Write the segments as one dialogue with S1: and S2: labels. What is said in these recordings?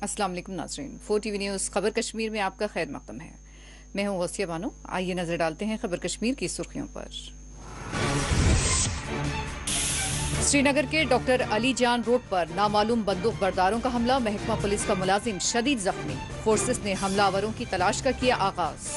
S1: अस्सलाम वालेकुम नाज़रीन, 4 टीवी न्यूज़ खबर कश्मीर में आपका खैर मकदम है। मैं हूं गौसिया बानो। आइए नजर डालते हैं खबर कश्मीर की सुर्खियों पर। श्रीनगर के डॉक्टर अली जान रोड पर नामालूम बंदूक बरदारों का हमला, महकमा पुलिस का मुलाजिम शदीद जख्मी। फोर्सेस ने हमलावरों की तलाश का किया आगाज।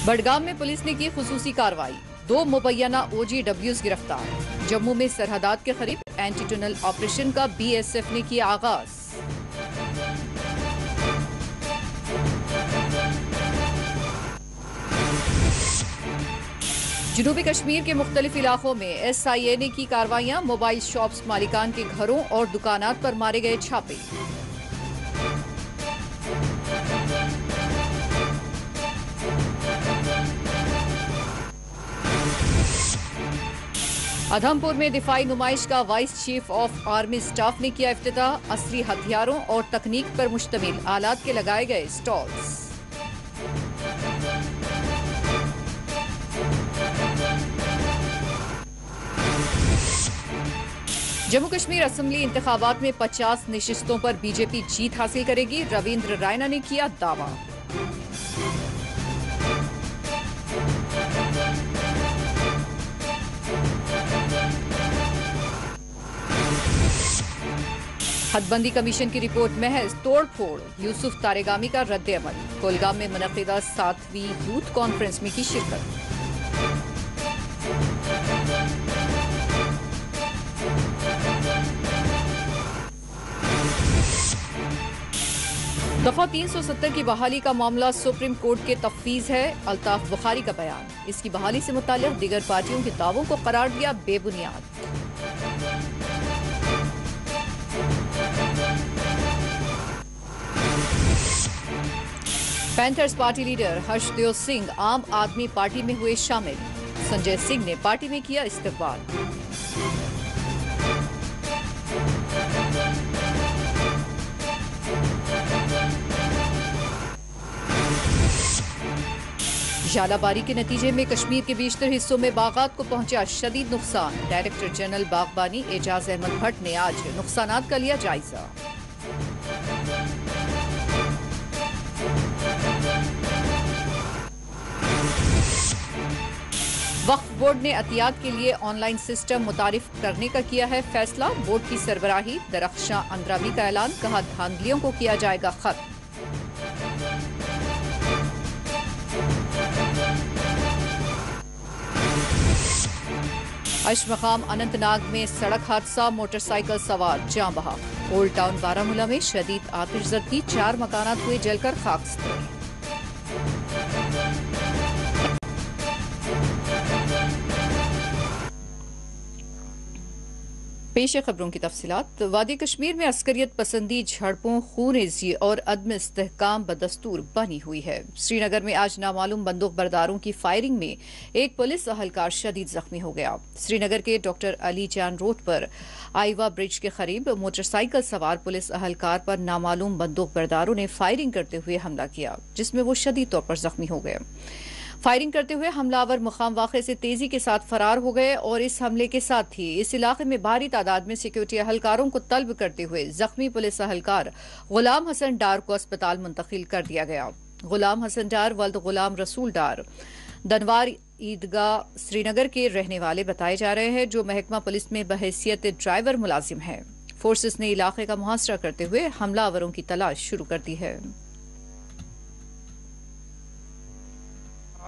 S1: बडगाम में पुलिस ने की खुसूसी कार्रवाई, 2 मुबैना OGWs गिरफ्तार। जम्मू में सरहदात के करीब एंटी टनल ऑपरेशन का BSF ने किया आगाज। जनूबी कश्मीर के मुख्तलिफ इलाकों में SIA ने की कार्रवाइयां, मोबाइल शॉप्स मालिकान के घरों और दुकानात पर मारे गए छापे। अधमपुर में दिफाई नुमाइश का vice chief of army staff ने किया इफ्तिताह, असली हथियारों और तकनीक पर मुश्तमिल आलात के लगाए गए स्टॉल्स। जम्मू कश्मीर असेंबली इंतखाबात में 50 नशिस्तों पर बीजेपी जीत हासिल करेगी, रविंद्र रायना ने किया दावा। हदबंदी कमीशन की रिपोर्ट महज तोड़ फोड़, यूसुफ तारेगामी का रद्द अमल। कोलगाम में मुनक्किदा 7वीं यूथ कॉन्फ्रेंस में की शिरकत। दफा 370 की बहाली का मामला सुप्रीम कोर्ट के तफवीज है, अल्ताफ बुखारी का बयान। इसकी बहाली से मुताल्लिक दीगर पार्टियों के दावों को करार दिया बेबुनियाद। Panthers party leader Harshdev Singh आम आदमी पार्टी में हुए शामिल, संजय सिंह ने पार्टी में किया इस्तकबाल। झालाबारी के नतीजे में कश्मीर के बेशतर हिस्सों में बागात को पहुंचा शदीद नुकसान। डायरेक्टर जनरल बागबानी एजाज अहमद भट्ट ने आज नुकसानात का लिया जायजा। वक्फ बोर्ड ने अतियात के लिए ऑनलाइन सिस्टम मुतारिफ करने का किया है फैसला। बोर्ड की सरबराही दरख्शां अंद्राबी का ऐलान, कहा धांधलियों को किया जाएगा खत्म। अशमकाम अनंतनाग में सड़क हादसा, मोटरसाइकिल सवार जाँ बहक। ओल्ड टाउन बारामूला में शदीद आतिशज़दगी, 4 मकानात हुए जलकर खाकस्तर। पेश खबरों की तफसीलात। वादी कश्मीर में अस्करियत पसंदी झड़पों, खूनरेज़ी और अदम इस्तेहकाम बदस्तूर बनी हुई है। श्रीनगर में आज नामालूम बंदूक बरदारों की फायरिंग में एक पुलिस अहलकार शदीद जख्मी हो गया। श्रीनगर के डॉक्टर अली जान रोड पर आईवा ब्रिज के करीब मोटरसाइकिल सवार पुलिस अहलकार पर नामालूम बंदूक बरदारों ने फायरिंग करते हुए हमला किया, जिसमें वो शदीद तौर पर जख्मी हो गए। फायरिंग करते हुए हमलावर मुकाम वाक़े से तेजी के साथ फरार हो गए और इस हमले के साथ ही इस इलाके में भारी तादाद में सिक्योरिटी अहलकारों को तलब करते हुए जख्मी पुलिस अहलकार गुलाम हसन डार को अस्पताल मुंतकिल कर दिया गया। गुलाम हसन डार वल्द गुलाम रसूल डार दनवार ईदगाह श्रीनगर के रहने वाले बताए जा रहे हैं, जो महकमा पुलिस में बहैसियत ड्राइवर मुलाजिम है। फोर्सेस ने इलाके का मुहासरा करते हुए हमलावरों की तलाश शुरू कर दी है।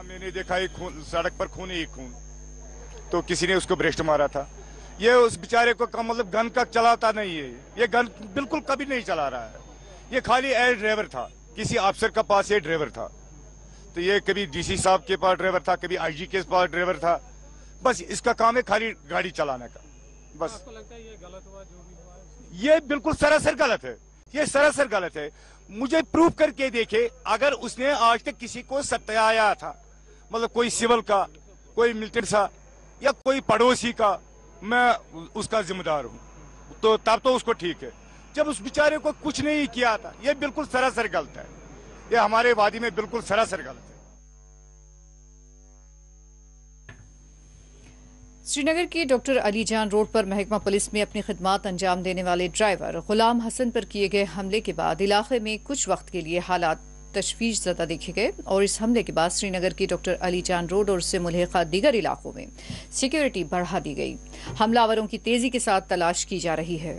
S2: मैंने देखा ही खून, सड़क पर खून ही खून, तो किसी ने उसको ब्रेस्ट मारा था। ये उस बेचारे को मतलब गन का चलाता नहीं है, ये गन बिल्कुल कभी नहीं चला रहा है। ये खाली एयर ड्राइवर था, किसी अफसर का पास ये ड्राइवर था। तो ये कभी DC साहब के पास ड्राइवर था, कभी IG के पास ड्राइवर था। बस इसका काम है खाली गाड़ी चलाने का। बस आपको लगता है ये गलत हुआ जो भी हुआ? ये बिल्कुल सरासर गलत है, ये सरासर गलत है। मुझे प्रूफ करके देखे, अगर उसने आज तक किसी को सताया था, मतलब कोई सिविल का, कोई मिलिट्री सा या कोई पड़ोसी का, मैं उसका जिम्मेदार हूं, तो तब तो उसको ठीक है। जब उस बेचारे को कुछ नहीं किया था, ये बिल्कुल सरासर गलत है। ये हमारे वादी में बिल्कुल सरासर गलत है।
S1: श्रीनगर की डॉक्टर अलीजान रोड पर महकमा पुलिस में अपनी खिदमात अंजाम देने वाले ड्राइवर गुलाम हसन पर किए गए हमले के बाद इलाके में कुछ वक्त के लिए हालात तशवीश ज़दा देखे गए और इस हमले के बाद श्रीनगर की डॉक्टर अलीजान रोड और उससे मुल्हिका दीगर इलाकों में सिक्योरिटी बढ़ा दी गई। हमलावरों की तेजी के साथ तलाश की जा रही है।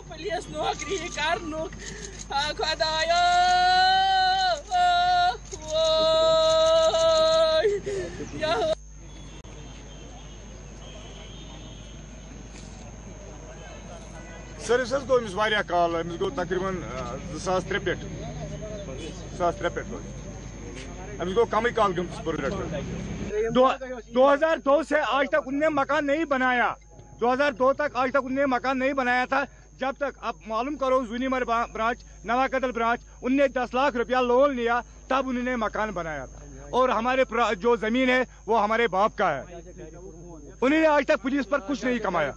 S3: पुलिस नौकरी कर खुदाया
S2: सर्विस गो अमिस वारिया कॉल अमिस गो तकरीबन 2003 पे 2003 पे अमिस गो कम ही कॉल गम 2002 से आज तक उनने मकान नहीं बनाया। 2002 तक आज तक उनने मकान नहीं बनाया था। जब तक आप मालूम करो जूनीमर ब्रांच नवाकदल ब्रांच उनने 10 लाख रुपया लोन लिया तब उन्होंने मकान बनाया था और हमारे जो जमीन है वो हमारे बाप का है। उन्होंने आज तक पुलिस पर कुछ नहीं कमाया।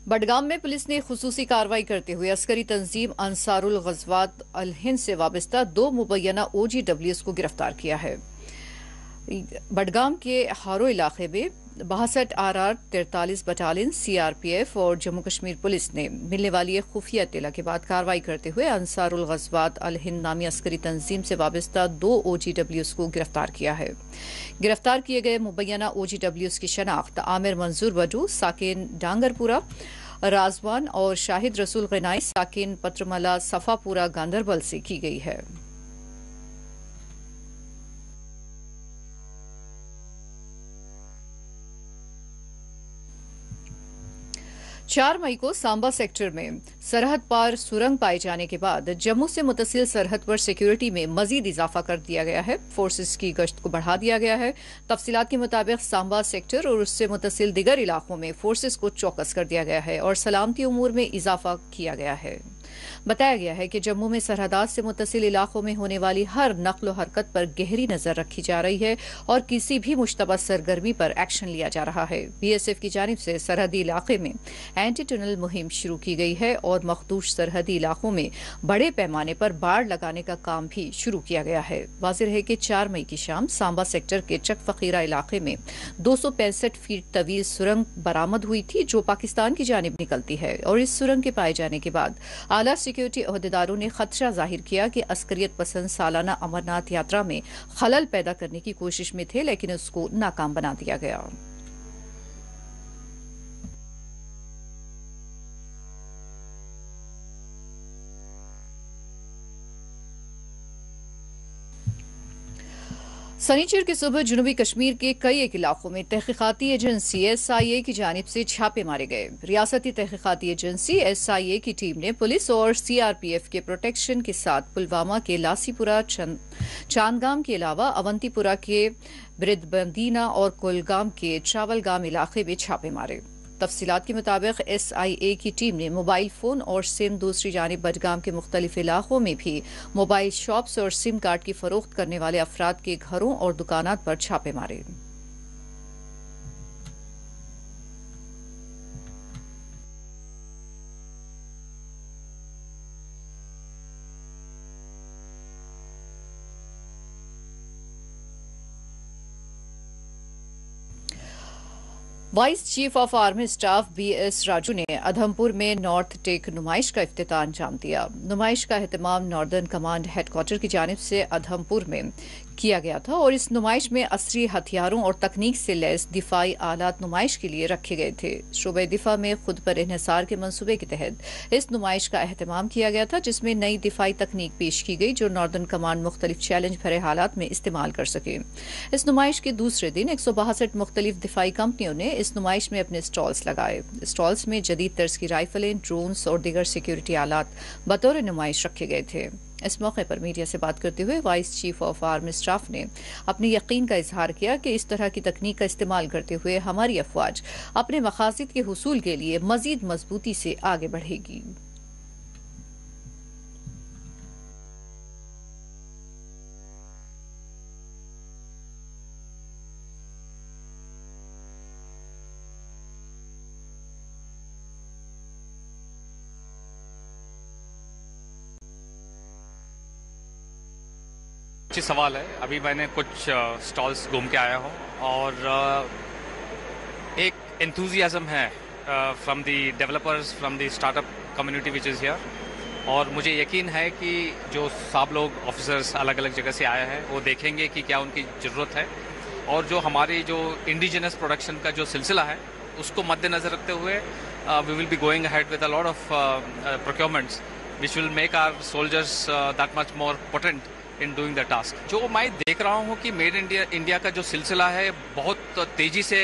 S1: बडगाम में पुलिस ने खुसूसी कार्रवाई करते हुए अस्करी तंजीम अंसारुल गज़वात अल हिंद से वाबस्ता 2 मुबैना OGWs को गिरफ्तार किया है। बडगाम के हारो इलाके में 62 RR 43 बटालियन CRPF और जम्मू कश्मीर पुलिस ने मिलने वाली एक खुफिया इत्तला के बाद कार्रवाई करते हुए अंसारुल गज़वात अल हिंद नामी अस्करी तंजीम से वाबस्ता 2 OGWs को गिरफ्तार किया है। गिरफ्तार किए गए मुबैना OGWs की शनाख्त आमिर मंजूर बडू साकिन डांगरपुरा राजवान और शाहिद रसूल गनाई साकिन पत्रमला सफापुरा गांधरबल से की गई है। 4 मई को सांबा सेक्टर में सरहद पार सुरंग पाए जाने के बाद जम्मू से मुतसिल सरहद पर सिक्योरिटी में मजीद इजाफा कर दिया गया है। फोर्सेस की गश्त को बढ़ा दिया गया है। तफसीलात के मुताबिक सांबा सेक्टर और उससे मुतसिल दिगर इलाकों में फोर्सेस को चौकस कर दिया गया है और सलामती उमूर में इजाफा किया गया है। बताया गया है कि जम्मू में सरहदात से मुतसिल इलाकों में होने वाली हर नक्ल हरकत पर गहरी नजर रखी जा रही है और किसी भी मुश्तबा सरगर्मी पर एक्शन लिया जा रहा है। BSF की जानिब से सरहदी इलाके में एंटी टनल मुहिम शुरू की गई है और मखदूश सरहदी इलाकों में बड़े पैमाने पर बाड़ लगाने का काम भी शुरू किया गया है। वाज़ेह है कि 4 मई की शाम सांबा सेक्टर के चक फकीरा इलाके में 265 फीट तवील सुरंग बरामद हुई थी जो पाकिस्तान की जानिब निकलती है और इस सुरंग के पाए जाने के बाद आला सिक्योरिटी अहदेदारों ने खदशा जाहिर किया कि अस्करियत पसंद सालाना अमरनाथ यात्रा में खलल पैदा करने की कोशिश में थे, लेकिन उसको नाकाम बना दिया गया। शनिचर की सुबह जनूबी कश्मीर के कई एक इलाकों में तहकीकाती एजेंसी SIA की जानिब से छापे मारे गए। रियासती तहकीकाती एजेंसी SIA की टीम ने पुलिस और CRPF के प्रोटेक्शन के साथ पुलवामा के लासीपुरा चांदगाम के अलावा अवंतीपुरा के ब्रिदबंदीना और कुलगाम के चावलगाम इलाके में छापे मारे। तफसीलात के मुताबिक SIA की टीम ने मोबाइल फोन और सिम, दूसरी जानिब बडगाम के मुख्तलिफ इलाकों में भी मोबाइल शॉप्स और सिम कार्ड की फरोख्त करने वाले अफराद के घरों और दुकानात पर छापे मारे। Vice chief of army staff BS Raju ने अधमपुर में नॉर्थ टेक नुमाइश का इफ्तिताह अंजाम दिया। नुमाइश का एहतमाम नॉर्दर्न कमांड हेडक्वार्टर की जानिब से अधमपुर में किया गया था और इस नुमाइश में असली हथियारों और तकनीक से लैस दिफाई आलात नुमाइश के लिए रखे गए थे। शोबे दिफा में खुद पर इन्हिसार के मंसूबे के तहत इस नुमाइश का एहतमाम किया गया था, जिसमें नई दिफाई तकनीक पेश की गई जो नॉर्दर्न कमांड मुख्तलिफ चैलेंज भरे हालात में इस्तेमाल कर सके। इस नुमाइश के दूसरे दिन 162 मुख्तलिफ दिफाई कंपनियों ने इस नुमाइश में अपने स्टॉल्स लगाए। स्टॉल्स में जदीद तर्ज की राइफलें, ड्रोन्स और दीगर सिक्योरिटी आलात बतौर नुमाइश रखे गए थे। इस मौके पर मीडिया से बात करते हुए vice chief of army staff ने अपने यकीन का इजहार किया कि इस तरह की तकनीक का इस्तेमाल करते हुए हमारी अफवाज अपने मकासद के हुसूल के लिए मजीद मजबूती से आगे बढ़ेगी।
S4: अच्छी सवाल है। अभी मैंने कुछ स्टॉल्स घूम के आया हूँ और एक एंथुजियाज्म है from the developers, from the startup community which is here, और मुझे यकीन है कि जो सब लोग ऑफिसर्स अलग अलग जगह से आए हैं वो देखेंगे कि क्या उनकी ज़रूरत है, और जो हमारी जो इंडिजिनस प्रोडक्शन का जो सिलसिला है उसको मद्देनज़र रखते हुए we will be going ahead with a lot of procurements which will make our soldiers that much more potent in doing the task. जो मैं देख रहा हूँ कि मेड इंडिया का जो सिलसिला है बहुत तेज़ी से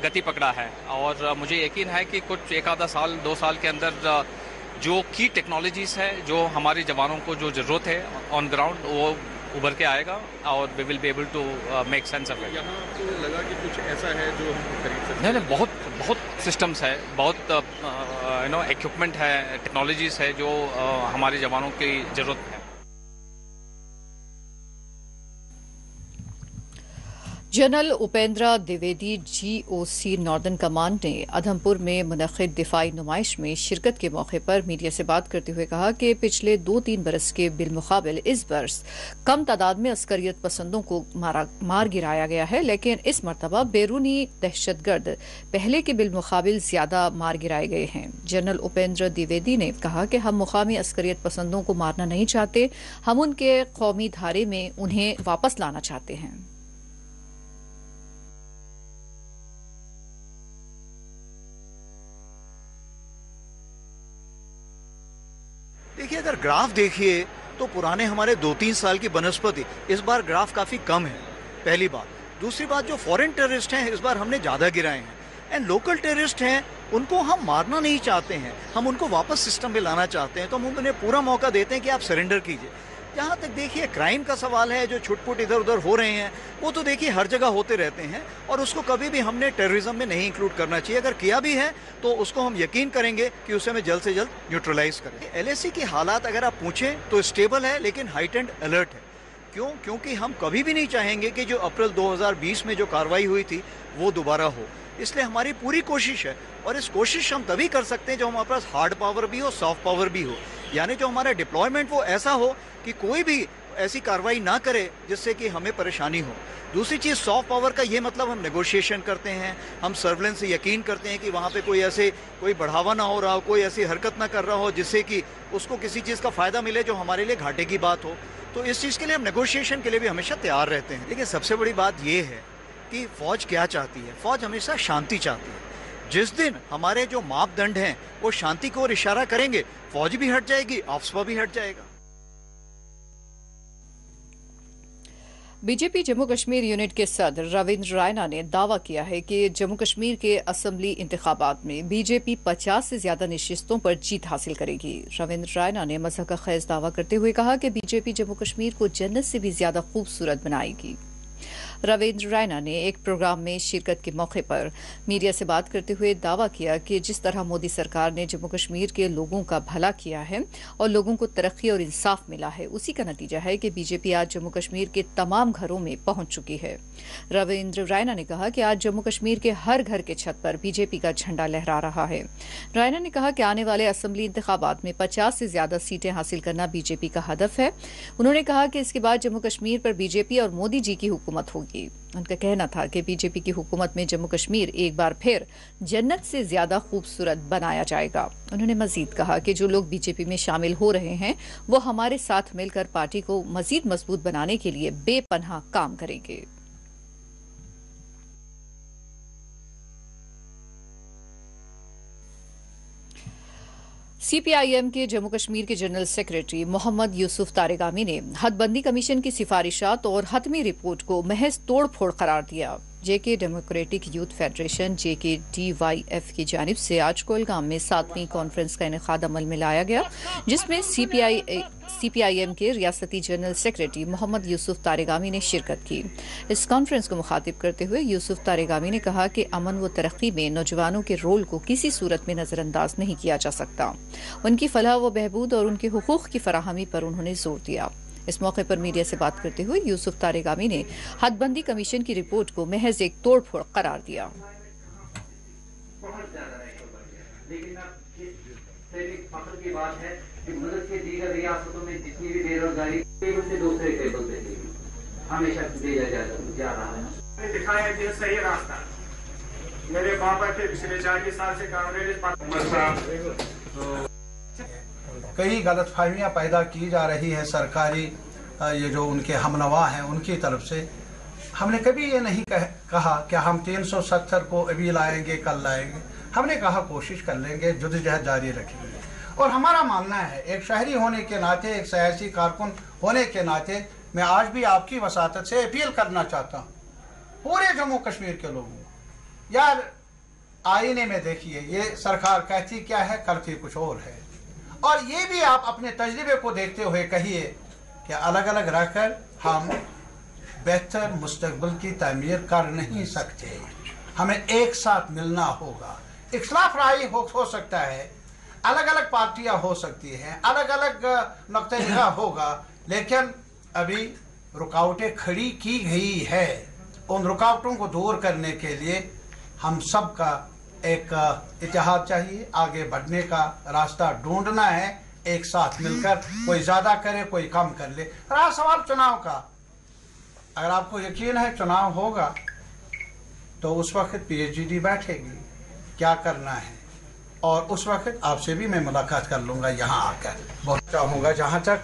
S4: गति पकड़ा है, और मुझे यकीन है कि कुछ एक आधा साल 2 साल के अंदर जो की टेक्नोलॉजीज़ है, जो हमारे जवानों को जो ज़रूरत है ऑन ग्राउंड, वो उभर के आएगा और we will be able to make sense of it.
S5: यहाँ आपको लगा कि कुछ ऐसा है जो हम खरीद सकते हैं?
S4: नहीं, बहुत सिस्टम्स है, बहुत इक्विपमेंट है, टेक्नोलॉजीज़ है जो हमारे जवानों की ज़रूरत है।
S1: General Upendra Dwivedi GOC northern command ने अधमपुर में मुनक्किद दिफाई नुमाइश में शिरकत के मौके पर मीडिया से बात करते हुए कहा कि पिछले 2-3 बरस के बिलमुकाबिल इस बरस कम तादाद में अस्करियत पसंदों को मार गिराया गया है, लेकिन इस मरतबा बैरूनी दहशतगर्द पहले के बिलमुकाबिल ज्यादा मार गिराए गए हैं। जनरल उपेंद्र द्विवेदी ने कहा कि हम मुकामी अस्करियत पसंदों को मारना नहीं चाहते, हम उनके कौमी धारे में उन्हें वापस लाना चाहते हैं।
S6: देखिए, अगर ग्राफ देखिए तो पुराने हमारे 2-3 साल की बनस्पति इस बार ग्राफ काफी कम है, पहली बात। दूसरी बात, जो फॉरेन टेररिस्ट हैं इस बार हमने ज्यादा गिराए हैं, एंड लोकल टेररिस्ट हैं उनको हम मारना नहीं चाहते हैं, हम उनको वापस सिस्टम में लाना चाहते हैं, तो हम उन्हें पूरा मौका देते हैं कि आप सरेंडर कीजिए। जहाँ तक देखिए क्राइम का सवाल है, जो छुटपुट इधर उधर हो रहे हैं वो तो देखिए हर जगह होते रहते हैं, और उसको कभी भी हमने टेररिज्म में नहीं इंक्लूड करना चाहिए। अगर किया भी है तो उसको हम यकीन करेंगे कि उसे हमें जल्द से जल्द न्यूट्रलाइज करें। LAC की हालात अगर आप पूछें तो स्टेबल है, लेकिन हाइटेंड अलर्ट है। क्यों? क्योंकि हम कभी भी नहीं चाहेंगे कि जो अप्रैल 2020 में जो कार्रवाई हुई थी वो दोबारा हो, इसलिए हमारी पूरी कोशिश है, और इस कोशिश हम तभी कर सकते हैं जो हमारे पास हार्ड पावर भी हो, सॉफ्ट पावर भी हो, यानी जो हमारा डिप्लॉयमेंट वो ऐसा हो कि कोई भी ऐसी कार्रवाई ना करे जिससे कि हमें परेशानी हो। दूसरी चीज़, सॉफ्ट पावर का ये मतलब हम नेगोशिएशन करते हैं, हम सर्वेलेंस से यकीन करते हैं कि वहाँ पे कोई बढ़ावा ना हो रहा हो, कोई ऐसी हरकत ना कर रहा हो जिससे कि उसको किसी चीज़ का फ़ायदा मिले जो हमारे लिए घाटे की बात हो। तो इस चीज़ के लिए हम नेगोशिएशन के लिए भी हमेशा तैयार रहते हैं। लेकिन सबसे बड़ी बात ये है कि फ़ौज क्या चाहती है? फ़ौज हमेशा शांति चाहती है। जिस दिन हमारे जो मापदंड हैं वो शांति की ओर इशारा करेंगे, फ़ौज भी हट जाएगी, अफसर भी हट जाएगा।
S1: बीजेपी जम्मू कश्मीर यूनिट के सदर रविंद्र रायना ने दावा किया है कि जम्मू कश्मीर के असेंबली इंतखाबात में बीजेपी 50 से ज्यादा नशिस्तों पर जीत हासिल करेगी। रविंद्र रायना ने मज़हक़ ख़ेज़ दावा करते हुए कहा कि बीजेपी जम्मू कश्मीर को जन्नत से भी ज्यादा खूबसूरत बनाएगी। रविंद्र रायना ने एक प्रोग्राम में शिरकत के मौके पर मीडिया से बात करते हुए दावा किया कि जिस तरह मोदी सरकार ने जम्मू कश्मीर के लोगों का भला किया है और लोगों को तरक्की और इंसाफ मिला है, उसी का नतीजा है कि बीजेपी आज जम्मू कश्मीर के तमाम घरों में पहुंच चुकी है। रविंद्र रायना ने कहा कि आज जम्मू कश्मीर के हर घर के छत पर बीजेपी का झंडा लहरा रहा है। रायना ने कहा कि आने वाले असेंबली इंतखाबात में 50 से ज्यादा सीटें हासिल करना बीजेपी का हदफ है। उन्होंने कहा कि इसके बाद जम्मू कश्मीर पर बीजेपी और मोदी जी की हुकूमत होगी। की। उनका कहना था कि बीजेपी की हुकूमत में जम्मू कश्मीर एक बार फिर जन्नत से ज्यादा खूबसूरत बनाया जाएगा। उन्होंने मजीद कहा कि जो लोग बीजेपी में शामिल हो रहे हैं वो हमारे साथ मिलकर पार्टी को मजीद मजबूत बनाने के लिए बेपनाह काम करेंगे। सीपीआईएम के जम्मू कश्मीर के जनरल सेक्रेटरी मोहम्मद यूसुफ तारेगामी ने हदबंदी कमीशन की सिफारिशात और हतमी रिपोर्ट को महज तोड़-फोड़ करार दिया। जेके डेमोक्रेटिक यूथ फेडरेशन JKDYF की जानिब से आज कोलगाम में 7वीं कॉन्फ्रेंस का इनेकाद अमल में लाया गया, जिसमें सीपीआईएम के रियासती जनरल सेक्रेटरी मोहम्मद यूसुफ तारेगामी ने शिरकत की। इस कॉन्फ्रेंस को मुखातिब करते हुए यूसुफ तारेगामी ने कहा कि अमन व तरक्की में नौजवानों के रोल को किसी सूरत में नजरअंदाज नहीं किया जा सकता। उनकी फलाह व बहबूद और उनके हुकूक की फराहमी पर उन्होंने जोर दिया। इस मौके पर मीडिया से बात करते हुए यूसुफ तारेगामी ने हदबंदी कमीशन की रिपोर्ट को महज एक तोड़-फोड़ करार दिया।
S7: लेकिन फख्र की बात है कि मुल्क के दीगर रियासतों में जितनी भी बेरोजगारी से दूसरे टेबल पे हमेशा भेजा जा रहा है।
S8: दिखाया कि सही रास्ता। मेरे पापा के पिछले 40 साल से कांग्रेस
S9: कई गलतफहमियां पैदा की जा रही है सरकारी ये जो उनके हमनवा हैं उनकी तरफ से। हमने कभी ये नहीं कहा कि हम 370 को अभी लाएंगे, कल लाएंगे। हमने कहा कोशिश कर लेंगे, जद्दोजहद जारी रखेंगे। और हमारा मानना है, एक शहरी होने के नाते, एक सियासी कारकुन होने के नाते, मैं आज भी आपकी वसातत से अपील करना चाहता हूँ पूरे जम्मू कश्मीर के लोगों को, यार आईने में देखिए ये सरकार कहती क्या है, करती कुछ और है। और ये भी आप अपने तजर्बे को देखते हुए कहिए कि अलग अलग रहकर हम बेहतर मुस्तकबिल की तामीर कर नहीं सकते। हमें एक साथ मिलना होगा। इख्तिलाफ राय हो सकता है, अलग अलग पार्टियां हो सकती हैं, अलग अलग नुक्ते निगाह होगा, लेकिन अभी रुकावटें खड़ी की गई है। उन रुकावटों को दूर करने के लिए हम सब का एक इत्तेहाद चाहिए, आगे बढ़ने का रास्ता ढूंढना है, एक साथ मिलकर। कोई ज्यादा करे, कोई कम कर ले। रहा सवाल चुनाव का, अगर आपको यकीन है चुनाव होगा तो उस वक्त PhD बैठेगी क्या करना है, और उस वक्त आपसे भी मैं मुलाकात कर लूंगा यहाँ आकर। बहुत चाहूँगा जहाँ तक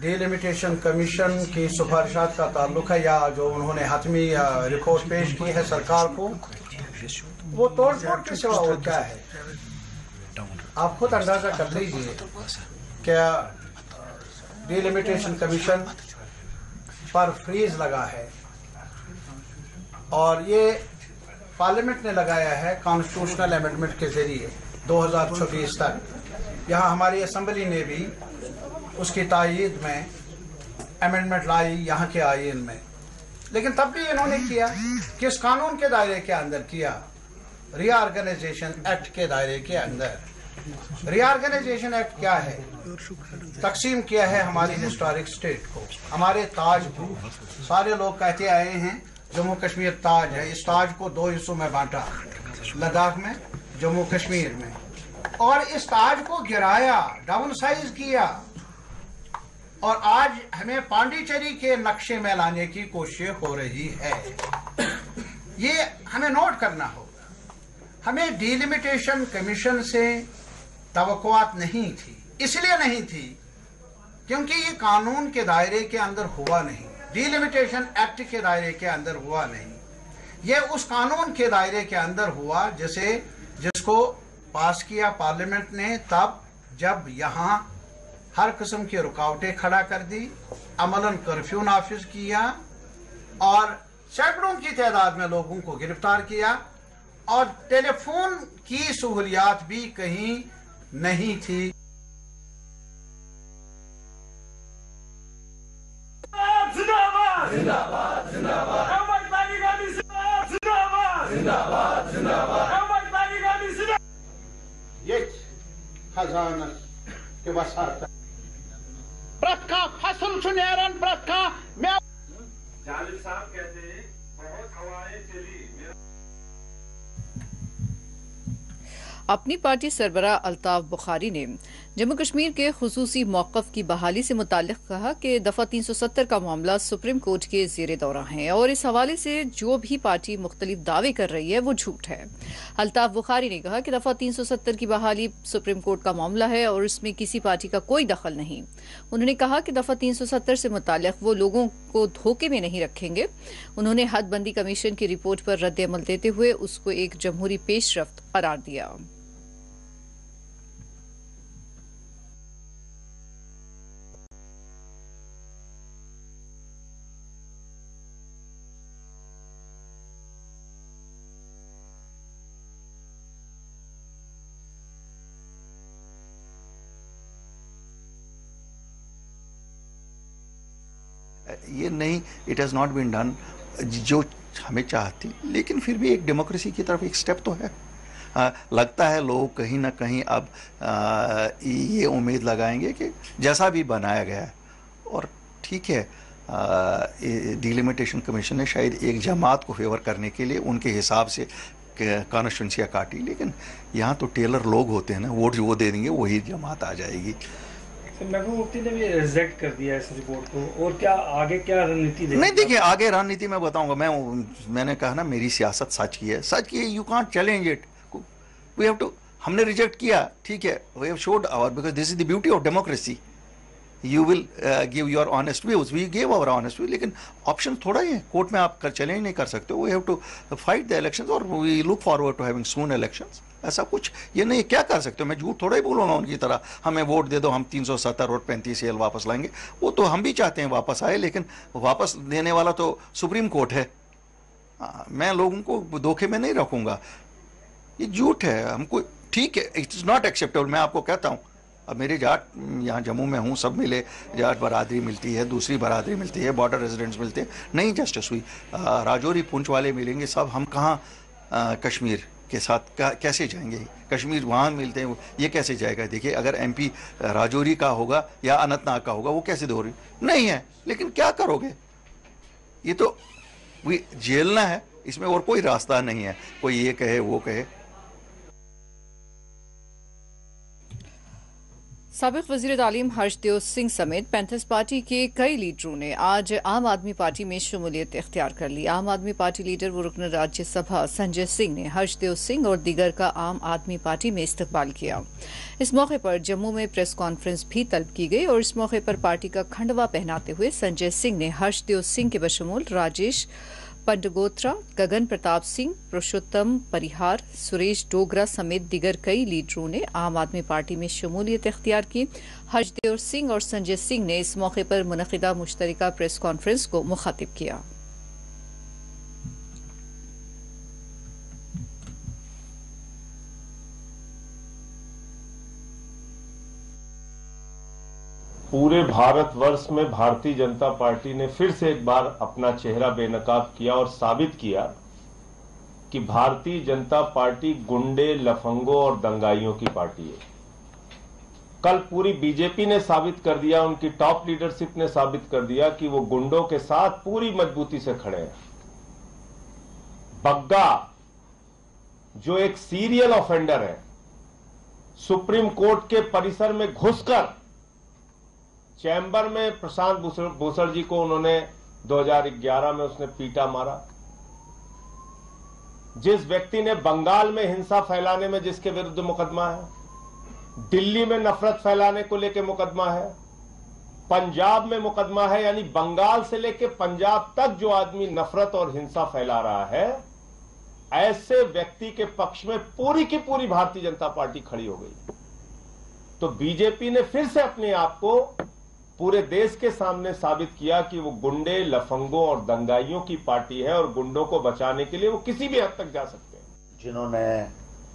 S9: डिलिमिटेशन कमीशन की सिफारिशात का ताल्लुक है, या जो उन्होंने हतमी रिपोर्ट पेश की है सरकार को, वो तोड़ फोड़ के सिवा और क्या है। आप खुद अंदाजा कर लीजिए क्या डिलिमिटेशन कमीशन पर फ्रीज लगा है, और ये पार्लियामेंट ने लगाया है कॉन्स्टिट्यूशनल अमेंडमेंट के जरिए 2026 तक। यहाँ हमारी असम्बली ने भी उसकी तायीद में अमेंडमेंट लाई यहाँ के आईन में, लेकिन तब भी इन्होंने किया किस कानून के दायरे के अंदर किया, रीऑर्गेनाइजेशन एक्ट के दायरे के अंदर। रीऑर्गेनाइजेशन एक्ट क्या है, तकसीम किया है हमारी हिस्टोरिक स्टेट को, हमारे ताज को। सारे लोग कहते आए हैं जम्मू कश्मीर ताज है, इस ताज को 2 हिस्सों में बांटा, लद्दाख में, जम्मू कश्मीर में, और इस ताज को गिराया, डाउन साइज किया, और आज हमें पांडिचेरी के नक्शे में लाने की कोशिश हो रही है। ये हमें नोट करना होगा। हमें डिलिमिटेशन कमीशन से तवक्कुआत नहीं थी, इसलिए नहीं थी क्योंकि ये कानून के दायरे के अंदर हुआ नहीं, डिलिमिटेशन एक्ट के दायरे के अंदर हुआ नहीं। ये उस कानून के दायरे के अंदर हुआ जिसको पास किया पार्लियामेंट ने, तब जब यहाँ हर किस्म की रुकावटें खड़ा कर दी, अमलन कर्फ्यू नाफिज किया, और सैकड़ों की तादाद में लोगों को गिरफ्तार किया, और टेलीफोन की सहूलियात भी कहीं नहीं थी।
S8: जिंदाबाद जिंदाबाद जिंदाबाद जिंदाबाद जिंदाबाद।
S9: ये खजाना के वसात प्रथा फसल सुनेरन प्रथा में
S8: जालिब साहब कहते हैं बहुत हवाएं चली।
S1: अपनी पार्टी सरबराह अल्ताफ बुखारी ने जम्मू कश्मीर के खुसूसी मौक़िफ़ की बहाली से मुताल्लिक़ कहा कि दफ़ा 370 का मामला सुप्रीम कोर्ट के ज़ेरे दौरा है और इस हवाले से जो भी पार्टी मुख्तलिफ दावे कर रही है वो झूठ है। अल्ताफ बुखारी ने कहा कि दफ़ा 370 की बहाली सुप्रीम कोर्ट का मामला है और इसमें किसी पार्टी का कोई दखल नहीं। उन्होंने कहा कि दफ़ा 370 से मुताल्लिक़ वो लोगों को धोखे में नहीं रखेंगे। उन्होंने हदबंदी कमीशन की रिपोर्ट पर रद्द-ए-अमल देते हुए उसको एक जमहूरी पेशरफ्त करार दिया।
S10: ये नहीं, it has not been done जो हमें चाहती, लेकिन फिर भी एक डेमोक्रेसी की तरफ एक स्टेप तो है। लगता है लोग कहीं ना कहीं अब ये उम्मीद लगाएंगे कि जैसा भी बनाया गया है और ठीक है, डिलिमिटेशन कमीशन ने शायद एक जमात को फेवर करने के लिए उनके हिसाब से कॉन्स्टिट्यूंसियाँ काटी, लेकिन यहाँ तो टेलर लोग होते हैं ना, वोट जो वो दे देंगे वही जमात आ जाएगी।
S11: महबूब मुफ्ती ने भी रिजेक्ट कर दिया इस रिपोर्ट को, और क्या आगे क्या रणनीति
S10: नहीं, देखिए आगे रणनीति मैं बताऊंगा। मैंने कहा ना, मेरी सियासत सच की है, सच की है, you can't challenge it, we have to. हमने रिजेक्ट किया, ठीक है, we have showed our, because this is the beauty of democracy, you will give your honest views, we give our honest view, लेकिन ऑप्शन थोड़ा ही है, court में आप चैलेंज नहीं कर सकते, we have to fight the elections और we look forward to having soon elections. ऐसा कुछ ये नहीं, क्या कर सकते हो, मैं झूठ थोड़ा ही बोलूँगा उनकी तरह, हमें वोट दे दो, हम 370 और 35 एल वापस लाएंगे। वो तो हम भी चाहते हैं वापस आए, लेकिन वापस देने वाला तो सुप्रीम कोर्ट है। मैं लोगों को धोखे में नहीं रखूँगा, ये झूठ है हमको, ठीक है, इट इज़ नॉट एक्सेप्टेबल। मैं आपको कहता हूँ, अब मेरे जाट यहाँ जम्मू में हूँ, सब मिले, जाट बरादरी मिलती है, दूसरी बरादरी मिलती है, बॉर्डर रेजिडेंट्स मिलते हैं, नहीं जस्टिस हुई, राजौरी पुंछ वाले मिलेंगे, सब हम कहाँ कश्मीर के साथ कैसे जाएंगे, कश्मीर वहाँ मिलते हैं, ये कैसे जाएगा। देखिए अगर एमपी राजौरी का होगा या अनंतनाग का होगा, वो कैसे दो रही नहीं है, लेकिन क्या करोगे, ये तो झेलना है, इसमें और कोई रास्ता नहीं है, कोई ये कहे वो कहे।
S1: साबिक वज़ीर तालीम हर्षदेव सिंह समेत पैंथर्स पार्टी के कई लीडरों ने आज आम आदमी पार्टी में शमूलियत इख्तियार कर ली। आम आदमी पार्टी लीडर व रुकन राज्यसभा संजय सिंह ने हर्षदेव सिंह और दीगर का आम आदमी पार्टी में इस्तकबाल किया। इस मौके पर जम्मू में प्रेस कॉन्फ्रेंस भी तलब की गई और इस मौके पर पार्टी का खंडवा पहनाते हुए संजय सिंह ने हर्षदेव सिंह के बशमूल राजेश पंडगोत्रा, गगन प्रताप सिंह, पुरुषोत्तम परिहार, सुरेश डोगरा समेत दीगर कई लीडरों ने आम आदमी पार्टी में शमूलियत इख्तियार की। हर्षदेव सिंह और संजय सिंह ने इस मौके पर मुनक़िदा मुश्तरका प्रेस कॉन्फ्रेंस को मुखातिब किया।
S12: पूरे भारतवर्ष में भारतीय जनता पार्टी ने फिर से एक बार अपना चेहरा बेनकाब किया और साबित किया कि भारतीय जनता पार्टी गुंडे, लफंगों और दंगाइयों की पार्टी है। कल पूरी बीजेपी ने साबित कर दिया, उनकी टॉप लीडरशिप ने साबित कर दिया कि वो गुंडों के साथ पूरी मजबूती से खड़े हैं। बग्गा जो एक सीरियल ऑफेंडर है, सुप्रीम कोर्ट के परिसर में घुसकर चैम्बर में प्रशांत भूषण जी को उन्होंने 2011 में उसने पीटा मारा। जिस व्यक्ति ने बंगाल में हिंसा फैलाने में जिसके विरुद्ध मुकदमा है, दिल्ली में नफरत फैलाने को लेकर मुकदमा है, पंजाब में मुकदमा है, यानी बंगाल से लेकर पंजाब तक जो आदमी नफरत और हिंसा फैला रहा है, ऐसे व्यक्ति के पक्ष में पूरी की पूरी भारतीय जनता पार्टी खड़ी हो गई। तो बीजेपी ने फिर से अपने आप को पूरे देश के सामने साबित किया कि वो गुंडे, लफंगों और दंगाइयों की पार्टी है और गुंडों को बचाने के लिए वो किसी भी हद तक जा सकते हैं।
S13: जिन्होंने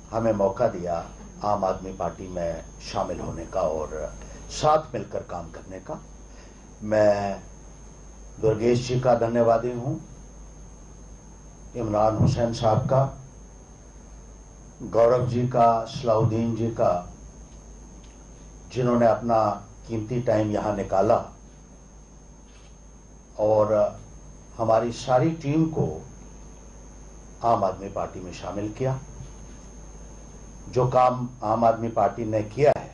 S13: हमें मौका दिया आम आदमी पार्टी में शामिल होने का और साथ मिलकर काम करने का, मैं दुर्गेश जी का धन्यवादी हूं, इमरान हुसैन साहब का, गौरव जी का, सलाउद्दीन जी का, जिन्होंने अपना कीमती टाइम यहाँ निकाला और हमारी सारी टीम को आम आदमी पार्टी में शामिल किया। जो काम आम आदमी पार्टी ने किया है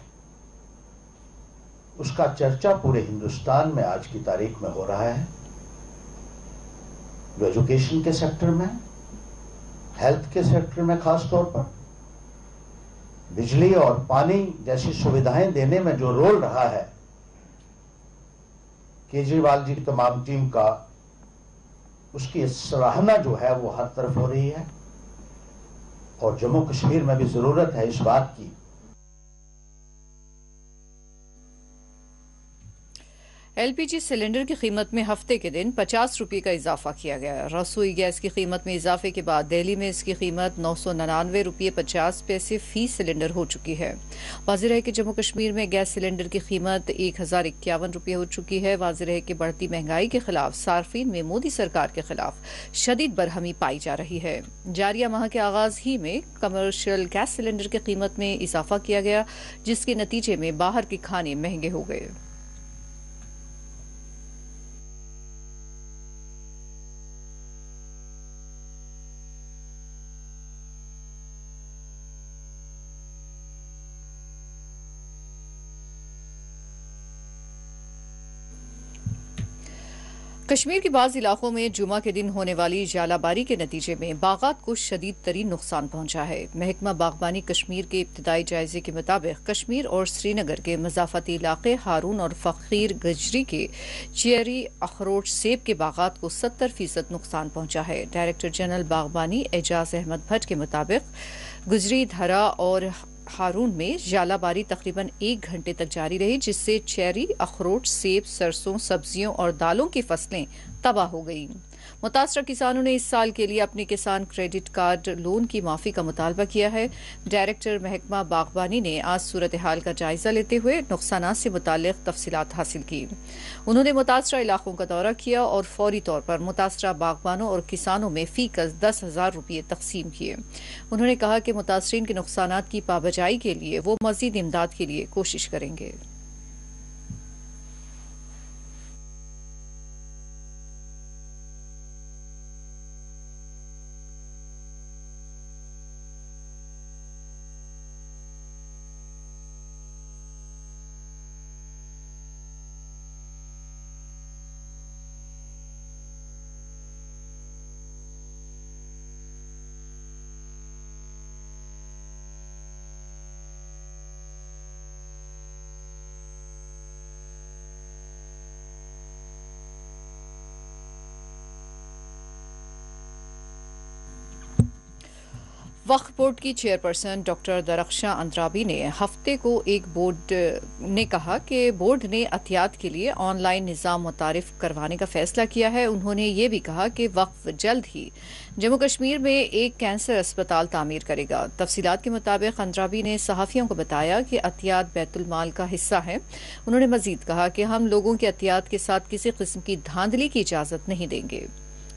S13: उसका चर्चा पूरे हिंदुस्तान में आज की तारीख में हो रहा है। जो एजुकेशन के सेक्टर में, हेल्थ के सेक्टर में खास तौर पर, बिजली और पानी जैसी सुविधाएं देने में जो रोल रहा है केजरीवाल जी की तमाम टीम का, उसकी सराहना जो है वो हर तरफ हो रही है। और जम्मू कश्मीर में भी जरूरत है इस बात की।
S1: एलपीजी सिलेंडर की कीमत में हफ्ते के दिन 50 रुपये का इजाफा किया गया। रसोई गैस की कीमत में इजाफे के बाद दिल्ली में इसकी कीमत 999 रुपये 50 पैसे फी सिलेंडर हो चुकी है। वाज़ेह है कि जम्मू कश्मीर में गैस सिलेंडर की कीमत 1051 रुपये हो चुकी है। वाज़ेह है कि बढ़ती महंगाई के खिलाफ सार्फिन में मोदी सरकार के खिलाफ शदीद बरहमी पाई जा रही है। जारिया माह के आगाज ही में कमर्शियल गैस सिलेंडर की कीमत में इजाफा किया गया, जिसके नतीजे में बाहर के खाने महंगे हो गए। कश्मीर के बाज़ इलाकों में जुमा के दिन होने वाली जालाबारी के नतीजे में बागात को शदीद तरीन नुकसान पहुंचा है। महकमा बागबानी कश्मीर के इब्तदाई जायजे के मुताबिक कश्मीर और श्रीनगर के मज़ाफ़ती इलाके हारून और फ़कीर गजरी के चेरी, अखरोट, सेब के बागात को 70% नुकसान पहुंचा है। डायरेक्टर जनरल बागबानी एजाज अहमद भट्ट के मुताबिक गुजरी, धरा और हारून में जालाबारी तकरीबन 1 घंटे तक जारी रही, जिससे चेरी, अखरोट, सेब, सरसों, सब्जियों और दालों की फसलें तबाह हो गई। मुतासरा किसानों ने इस साल के लिए अपने किसान क्रेडिट कार्ड लोन की माफी का मुतालबा किया है। डायरेक्टर महकमा बागबानी ने आज सूरत हाल का जायजा लेते हुए नुकसानात से मुताल्लिक तफसीलात हासिल की। उन्होंने मुतासरा इलाकों का दौरा किया और फौरी तौर पर मुतासरा बागबानों और किसानों में फीकस 10,000 रुपये तकसीम किए। उन्होंने कहा कि मुतासरीन के नुकसानात की पाबजाई के लिए वो मजीद इमदाद के लिए कोशिश करेंगे। वक्फ बोर्ड की चेयरपर्सन डॉक्टर दरख्शां अंद्राबी ने हफ्ते को एक बोर्ड ने कहा कि बोर्ड ने एहतियात के लिए ऑनलाइन निज़ाम मुतारिफ करवाने का फैसला किया है। उन्होंने ये भी कहा कि वक्फ जल्द ही जम्मू कश्मीर में एक कैंसर अस्पताल तामीर करेगा। तफसीलात के मुताबिक अंद्राबी ने सहाफ़ियों को बताया कि एहतियात बैतुल माल का हिस्सा है। उन्होंने मजीद कहा कि हम लोगों के एहतियात के साथ किसी किस्म की धांधली की इजाज़त नहीं देंगे।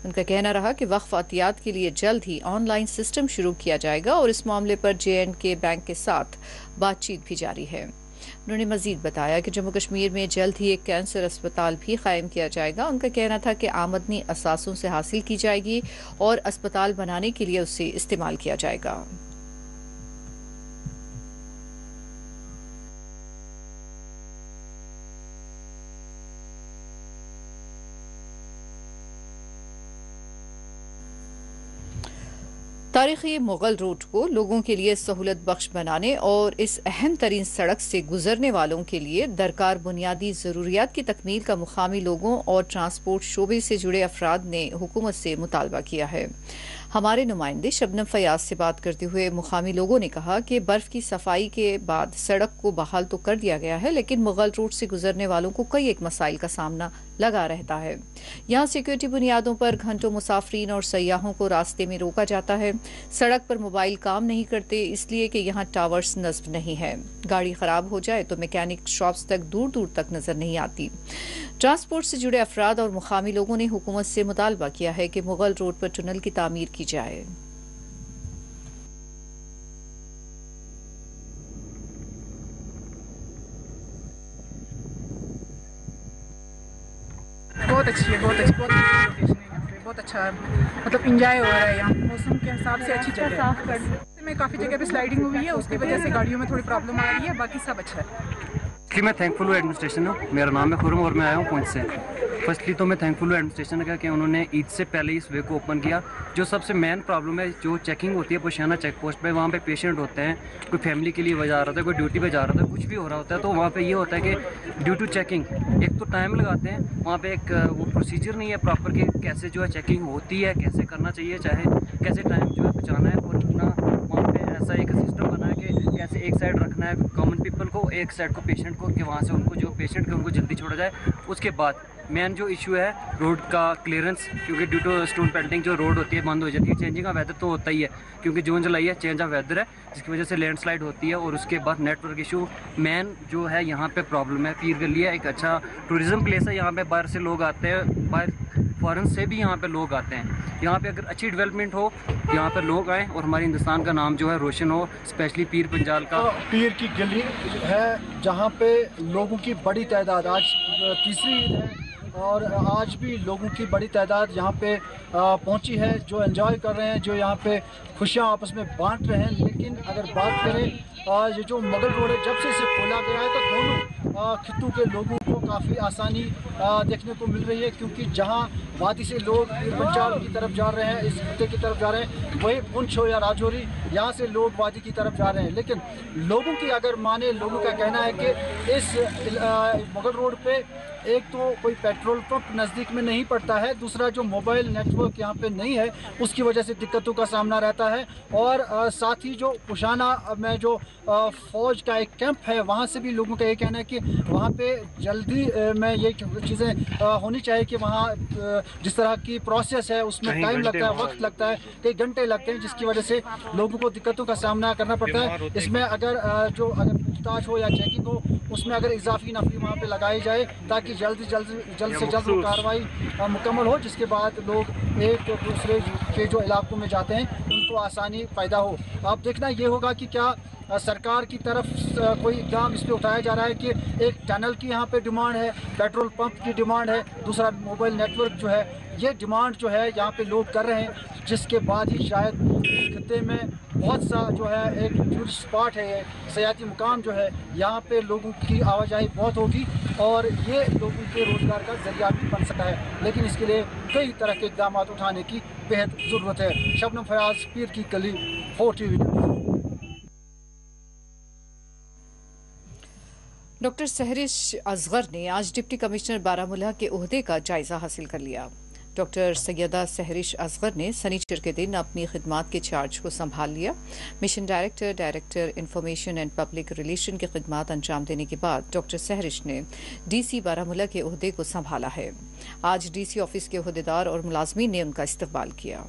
S1: उनका कहना रहा कि वक्फ एहतियात के लिए जल्द ही ऑनलाइन सिस्टम शुरू किया जाएगा और इस मामले पर J&K बैंक के साथ बातचीत भी जारी है। उन्होंने मजीद बताया कि जम्मू कश्मीर में जल्द ही एक कैंसर अस्पताल भी कायम किया जाएगा। उनका कहना था कि आमदनी असासों से हासिल की जाएगी और अस्पताल बनाने के लिए उसे इस्तेमाल किया जाएगा। तारीखी मुगल रोड को लोगों के लिए सहूलत बख्श बनाने और इस अहम तरीन सड़क से गुजरने वालों के लिए दरकार बुनियादी जरूरियात की तकमील का मुकामी लोगों और ट्रांसपोर्ट शोबे से जुड़े अफराद ने हुकूमत से मुतालबा किया है। हमारे नुमाइंदे शबनम फयाज से बात करते हुए मुकामी लोगों ने कहा कि बर्फ की सफाई के बाद सड़क को बहाल तो कर दिया गया है, लेकिन मुगल रोड से गुजरने वालों को कई एक मसाइल का सामना लगा रहता है। यहाँ सिक्योरिटी बुनियादों पर घंटों मुसाफरीन और सयाहों को रास्ते में रोका जाता है। सड़क पर मोबाइल काम नहीं करते, इसलिए कि यहाँ टावर्स नस्ब नहीं है। गाड़ी खराब हो जाए तो मैकेनिक शॉप्स तक दूर दूर तक नजर नहीं आती। ट्रांसपोर्ट से जुड़े अफराद और मुकामी लोगों ने हुकूमत से मुतालबा किया है कि मुगल रोड पर टनल की तामीर की जाए।
S14: बहुत अच्छी है, बहुत अच्छी लोकेशन है यहाँ पे, बहुत अच्छा है, मतलब इंजॉय हो रहा है यहाँ। मौसम के हिसाब से अच्छी जगह है। में काफ़ी जगह पे स्लाइडिंग हुई है, उसकी वजह से गाड़ियों में थोड़ी प्रॉब्लम आ रही है, बाकी सब अच्छा है।
S15: फर्स्टली मैं थैंकफुल हूँ एडमिनिस्ट्रेशन हूँ। मेरा नाम है खुरम और मैं आया हूँ पुंछ से। फर्स्टली तो मैं थैंकफुल हूँ एडमिनिस्ट्रेशन का कि उन्होंने ईद से पहले इस वे को ओपन किया। जो सबसे मेन प्रॉब्लम है, जो चेकिंग होती है पुशाना चेक पोस्ट पे, वहाँ पे पेशेंट होते हैं, कोई फैमिली के लिए वजह आ रहा था, कोई ड्यूटी पे जा रहा था, कुछ भी हो रहा होता है, तो वहाँ पे ये होता है कि ड्यू टू चेकिंग एक तो टाइम लगाते हैं, वहाँ पे एक वो प्रोसीजर नहीं है प्रॉपर कि कैसे जो है चेकिंग होती है, कैसे करना चाहिए, चाहे कैसे टाइम जो है बचाना है, और अपना वहाँ पे ऐसा एक सिस्टम बना है कि कैसे एक साइड रखना है कॉमन पीपल को, एक साइड को पेशेंट को, कि वहाँ से उनको जो पेशेंट के उनको जल्दी छोड़ा जाए। उसके बाद मेन जो इशू है रोड का क्लियरेंस, क्योंकि ड्यू टू स्टोन पेल्टिंग जो रोड होती है बंद हो जाती है। चेंजिंग का वेदर तो होता ही है, क्योंकि जून जुलाई है, चेंज ऑफ वेदर है, जिसकी वजह से लैंडस्लाइड होती है। और उसके बाद नेटवर्क इशू मेन जो है यहाँ पे प्रॉब्लम है। पीर गली है, एक अच्छा टूरिज़्म प्लेस है, यहाँ पे बाहर से लोग आते हैं, बाहर फॉरेन से भी यहाँ पे लोग आते हैं। यहाँ पे अगर अच्छी डेवलपमेंट हो, यहाँ पे लोग आएँ और हमारे हिंदुस्तान का नाम जो है रोशन हो, स्पेशली पीर पंजाल का।
S16: पीर की गली है जहाँ पे लोगों की बड़ी तादाद, आज तीसरी ईद है और आज भी लोगों की बड़ी तादाद यहाँ पे पहुँची है, जो एंजॉय कर रहे हैं, जो यहाँ पे खुशियाँ आपस में बांट रहे हैं। लेकिन अगर बात करें ये जो मुगल रोड है, जब से इसे खोला गया है तो दोनों खित्तों के लोगों को काफ़ी आसानी देखने को मिल रही है, क्योंकि जहाँ वादी से लोग पंजाब की तरफ जा रहे हैं, इस खत्ते की तरफ जा रहे हैं, वही पुंछ हो या राजौरी, यहाँ से लोग वादी की तरफ जा रहे हैं। लेकिन लोगों की अगर माने, लोगों का कहना है कि इस मुगल रोड पे एक तो कोई पेट्रोल पंप नज़दीक में नहीं पड़ता है, दूसरा जो मोबाइल नेटवर्क यहाँ पे नहीं है, उसकी वजह से दिक्कतों का सामना रहता है। और साथ ही जो पुशाना में जो फ़ौज का एक कैंप है, वहाँ से भी लोगों का ये कहना है कि वहाँ पे जल्दी में ये चीज़ें होनी चाहिए कि वहाँ जिस तरह की प्रोसेस है उसमें टाइम लगता है, वक्त लगता है, कई घंटे लगते हैं, जिसकी वजह से लोगों को दिक्कतों का सामना करना पड़ता है। इसमें अगर पूछताछ हो या चेकिंग हो, उसमें अगर इजाफी नफरी वहाँ पे लगाई जाए ताकि जल्द से जल्द वो कार्रवाई मुकम्मल हो, जिसके बाद लोग एक दूसरे के जो इलाकों में जाते हैं उनको आसानी पैदा हो। अब देखना ये होगा कि क्या सरकार की तरफ कोई इक़दाम इस पर उठाया जा रहा है कि एक टनल की यहाँ पे डिमांड है, पेट्रोल पंप की डिमांड है, दूसरा मोबाइल नेटवर्क जो है, ये डिमांड जो है यहाँ पे लोग कर रहे हैं, जिसके बाद ही शायद खत्ते में बहुत सा जो है एक टूरिस्ट स्पॉट है, ये सयाती मुकाम जो है, यहाँ पे लोगों की आवाजाही बहुत होगी और ये लोगों के रोज़गार का जरिया भी बन सकता है। लेकिन इसके लिए कई तरह के इक़दाम उठाने की बेहद ज़रूरत है। शबनम फयाज, पीर की गली, 4 TV।
S1: डॉक्टर सहरिश असगर ने आज डिप्टी कमिश्नर बारामूला के ओहदे का जायजा हासिल कर लिया। डॉक्टर सैयदा सहरिश असगर ने सनीचर के दिन अपनी खिदमात के चार्ज को संभाल लिया। Mission director information and public relation की खिदमात अंजाम देने के बाद डॉक्टर सहरिश ने DC बारामूला के ओहदे को संभाला है। आज DC ऑफिस के ओहदेदार और मुलाजमीन ने उनका इस्तकबाल किया।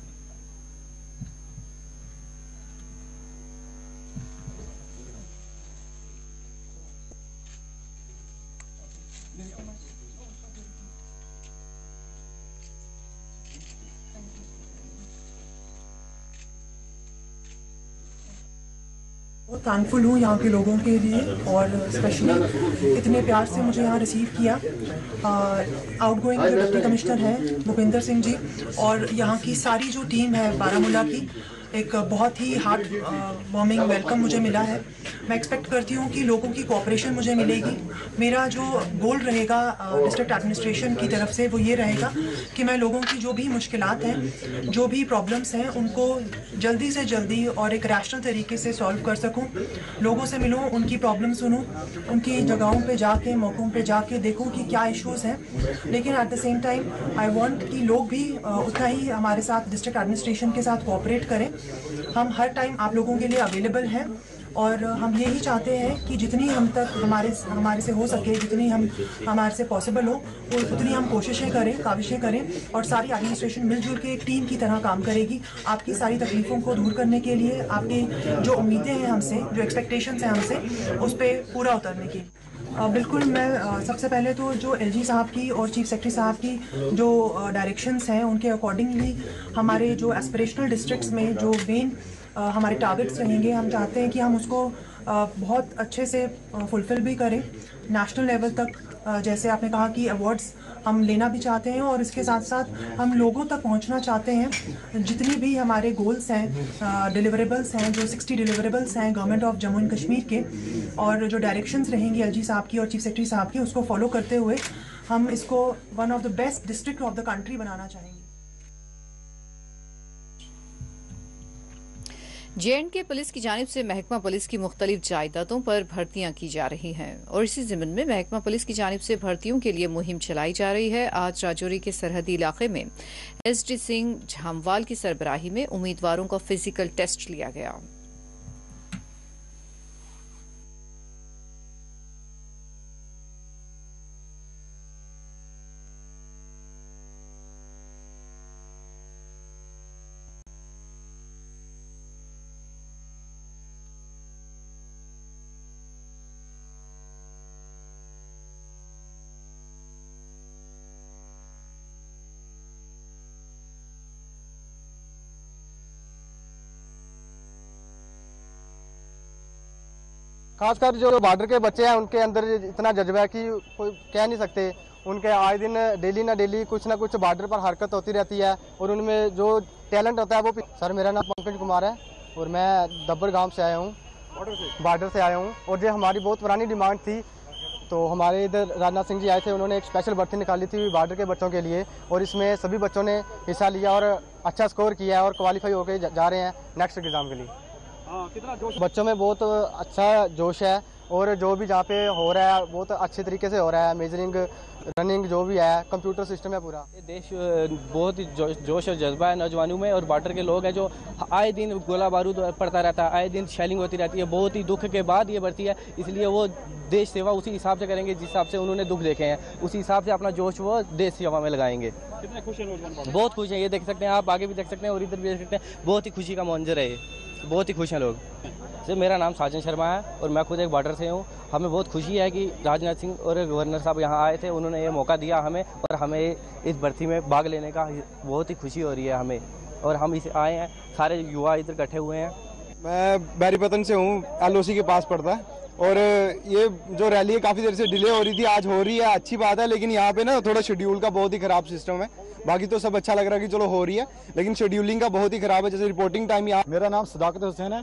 S17: बहुत थैंकफुल हूँ यहाँ के लोगों के लिए और स्पेशली इतने प्यार से मुझे यहाँ रिसीव किया। आउटगोइंग जो डिप्टी कमिश्नर हैं भूपेंद्र सिंह जी और यहाँ की सारी जो टीम है बारामूला की, एक बहुत ही हार्ट वार्मिंग वेलकम मुझे मिला है। मैं एक्सपेक्ट करती हूँ कि लोगों की कोऑपरेशन मुझे मिलेगी। मेरा जो गोल रहेगा डिस्ट्रिक्ट एडमिनिस्ट्रेशन की तरफ से वो ये रहेगा कि मैं लोगों की जो भी मुश्किलात हैं, जो भी प्रॉब्लम्स हैं, उनको जल्दी से जल्दी और एक रैशनल तरीके से सॉल्व कर सकूँ। लोगों से मिलूँ, उनकी प्रॉब्लम सुनूँ, उनकी जगहों पे जाके, मौक़ों पे जाके देखूँ कि क्या इश्यूज़ हैं। लेकिन at the same time I want कि लोग भी उतना ही हमारे साथ डिस्ट्रिक्ट एडमिनिस्ट्रेशन के साथ कोऑपरेट करें। हम हर टाइम आप लोगों के लिए अवेलेबल हैं और हम यही चाहते हैं कि जितनी हम तक हमारे से हो सके, जितनी हमारे से पॉसिबल हो, उतनी हम कोशिशें करें, काविशें करें और सारी एडमिनिस्ट्रेशन मिलजुल के एक टीम की तरह काम करेगी आपकी सारी तकलीफ़ों को दूर करने के लिए, आपकी जो उम्मीदें हैं हमसे, जो एक्सपेक्टेशंस हैं हमसे, उस पर पूरा उतरने की। बिल्कुल, मैं सबसे पहले तो जो LG साहब की और चीफ सेक्रेटरी साहब की जो डायरेक्शंस हैं उनके अकॉर्डिंगली हमारे जो एस्पिरेशनल डिस्ट्रिक्ट्स में जो मेन हमारे टारगेट्स रहेंगे, हम चाहते हैं कि हम उसको बहुत अच्छे से फुलफिल भी करें नेशनल लेवल तक। जैसे आपने कहा कि अवार्ड्स हम लेना भी चाहते हैं और इसके साथ साथ हम लोगों तक पहुंचना चाहते हैं। जितनी भी हमारे गोल्स हैं, डिलीवरेबल्स हैं, जो 60 डिलीवरेबल्स हैं government of Jammu and Kashmir के, और जो डायरेक्शंस रहेंगी एलजी साहब की और चीफ सेक्रेटरी साहब की, उसको फॉलो करते हुए हम इसको one of the best district of the country बनाना चाहेंगे।
S1: जे.एंड.के पुलिस की जानिब से महकमा पुलिस की मुख्तलिफ जायदादों पर भर्तियां की जा रही हैं और इसी ज़िम्न में महकमा पुलिस की जानिब से भर्तियों के लिए मुहिम चलाई जा रही है। आज राजौरी के सरहदी इलाके में एस.डी. सिंह झामवाल की सरबराही में उम्मीदवारों का फिजिकल टेस्ट लिया गया।
S18: खासकर जो बॉर्डर के बच्चे हैं उनके अंदर इतना जज्बा है कि कोई कह नहीं सकते। उनके आए दिन डेली ना डेली कुछ ना कुछ बॉर्डर पर हरकत होती रहती है और उनमें जो टैलेंट होता है वो। सर मेरा नाम पंकज कुमार है और मैं दब्बर गांव से आया हूँ, बॉर्डर से आया हूँ। और जो हमारी बहुत पुरानी डिमांड थी, तो हमारे इधर राजनाथ सिंह जी आए थे, उन्होंने एक स्पेशल भर्ती निकाली थी बॉर्डर के बच्चों के लिए और इसमें सभी बच्चों ने हिस्सा लिया और अच्छा स्कोर किया है और क्वालिफाई होकर जा रहे हैं नेक्स्ट एग्ज़ाम के लिए।
S19: कितना जोश
S18: बच्चों में बहुत अच्छा जोश है और जो भी जहाँ पे हो रहा है बहुत अच्छे तरीके से हो रहा है। मेजरिंग, रनिंग जो भी है, कंप्यूटर सिस्टम है पूरा।
S19: ये देश बहुत ही जोश और जज्बा है नौजवानों में और बॉर्डर के लोग हैं जो आए दिन गोला बारूद पड़ता रहता है, आए दिन शेलिंग होती रहती है। बहुत ही दुख के बाद ये बढ़ती है, इसलिए वो देश सेवा उसी हिसाब से करेंगे जिस हिसाब से उन्होंने दुख देखे हैं, उसी हिसाब से अपना जोश वो देश सेवा में लगाएंगे। कितने खुश हैं नौजवान? बहुत खुश हैं, ये देख सकते हैं आप, आगे भी देख सकते हैं और इधर भी देख सकते हैं। बहुत ही खुशी का मंजर है ये, बहुत ही खुश हैं लोग। सर मेरा नाम साजन शर्मा है और मैं खुद एक बॉर्डर से हूँ। हमें बहुत खुशी है कि राजनाथ सिंह और गवर्नर साहब यहाँ आए थे, उन्होंने ये मौका दिया हमें और हमें इस भर्ती में भाग लेने का बहुत ही खुशी हो रही है हमें। और हम इसे आए हैं, सारे युवा इधर इकट्ठे हुए हैं।
S20: मैं बैरीपतन से हूँ, LOC के पास पड़ता है और ये जो रैली है काफ़ी देर से डिले हो रही थी, आज हो रही है, अच्छी बात है। लेकिन यहाँ पे ना थोड़ा शेड्यूल का बहुत ही ख़राब सिस्टम है। बाकी तो सब अच्छा लग रहा है कि चलो हो रही है, लेकिन शेड्यूलिंग का बहुत ही ख़राब है। जैसे रिपोर्टिंग टाइम यहाँ।
S21: मेरा नाम सदाकत हुसैन है,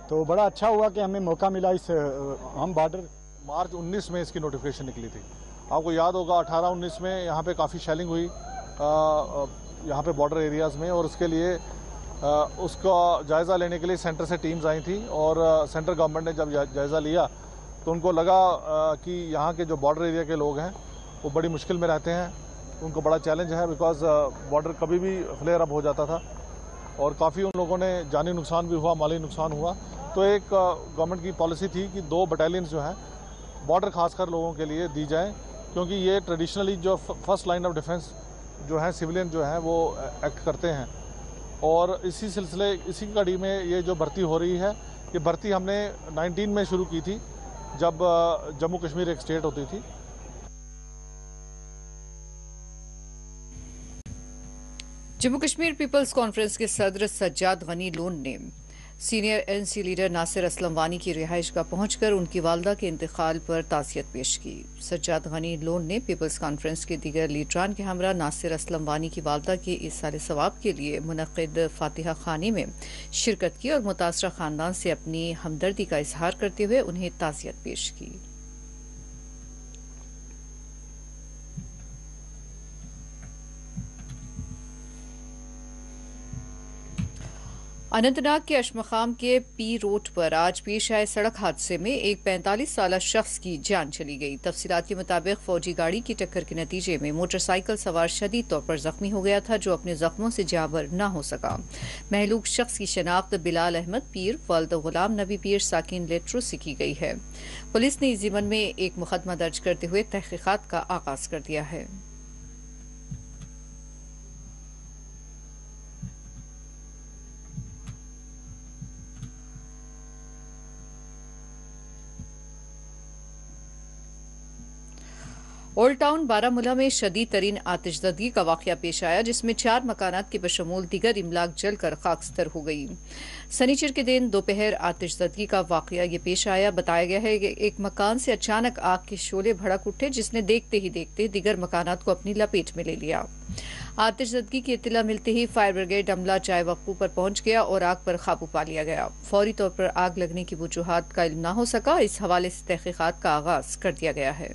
S21: तो बड़ा अच्छा हुआ कि हमें मौका मिला। इस हम बॉर्डर मार्च 19 में इसकी नोटिफिकेशन निकली थी। आपको याद होगा 18-19 में यहाँ पे काफ़ी शेलिंग हुई यहाँ पे बॉर्डर एरियाज़ में, और उसके लिए उसका जायज़ा लेने के लिए सेंटर से टीम्स आई थी और सेंट्रल गवर्नमेंट ने जब जायज़ा लिया तो उनको लगा कि यहाँ के जो बॉर्डर एरिया के लोग हैं वो बड़ी मुश्किल में रहते हैं, उनको बड़ा चैलेंज है। बिकॉज बॉर्डर कभी भी फ्लेयर अप हो जाता था और काफ़ी उन लोगों ने जानी नुकसान भी हुआ, माली नुकसान हुआ। तो एक गवर्नमेंट की पॉलिसी थी कि 2 बटालियंस जो हैं बॉर्डर खासकर लोगों के लिए दी जाएं, क्योंकि ये ट्रेडिशनली जो फर्स्ट लाइन ऑफ डिफेंस जो है सिविलियन जो हैं वो एक्ट करते हैं। और इसी सिलसिले, इसी कड़ी में ये जो भर्ती हो रही है, ये भर्ती हमने 19 में शुरू की थी जब जम्मू कश्मीर एक स्टेट होती थी।
S1: जम्मू कश्मीर पीपल्स कॉन्फ्रेंस के सदर सज्जाद गनी लोन ने senior NC leader Nasir Aslam Wani की रिहाइशगाह पहुंचकर उनकी वालदा के इंतकाल पर ताज़ियत पेश की। सज्जाद गनी लोन ने पीपल्स कॉन्फ्रेंस के दीगर लीडरान के हमरा नासिर असलम वानी की वालदा के इसाले सवाब के लिए मुनक़िद फातिहा खानी में शिरकत की और मुतासरा खानदान से अपनी हमदर्दी का इजहार करते हुए उन्हें ताज़ियत पेश की। अनंतनाग के अशमखाम के पी रोड पर आज पेश आए सड़क हादसे में एक 45 साला शख्स की जान चली गई। तफसीलात के मुताबिक फौजी गाड़ी की टक्कर के नतीजे में मोटरसाइकिल सवार शदीद तौर पर जख्मी हो गया था, जो अपने जख्मों से जाबर न हो सका। महलूक शख्स की शनाख्त बिलाल अहमद पीर वल्द गुलाम नबी पीर साकिन लेट्रो से की गई है। पुलिस ने इस ज़िम्न में एक मुकदमा दर्ज करते हुए तहकीकात का आगाज कर दिया है। ओल्ड टाउन बारामूला में शदीद तरीन आतिशदगी का वाकया पेश आया, जिसमें 4 मकानात के बशमूल दीगर इमलाक जलकर खाकस्तर हो गई। शनिचर के दिन दोपहर आतिशदगी का वाकया ये पेश आया। बताया गया है कि एक मकान से अचानक आग के शोले भड़क उठे, जिसने देखते ही देखते दीगर मकानात को अपनी लपेट में ले लिया। आतिशदगी की इत्तला मिलते ही फायर ब्रिगेड अमला चाय वक्फू पर पहुंच गया और आग पर काबू पा लिया गया। फौरी तौर पर आग लगने की वजूहात का इल्म न हो सका। इस हवाले से तहकीकात का आगाज कर दिया गया है।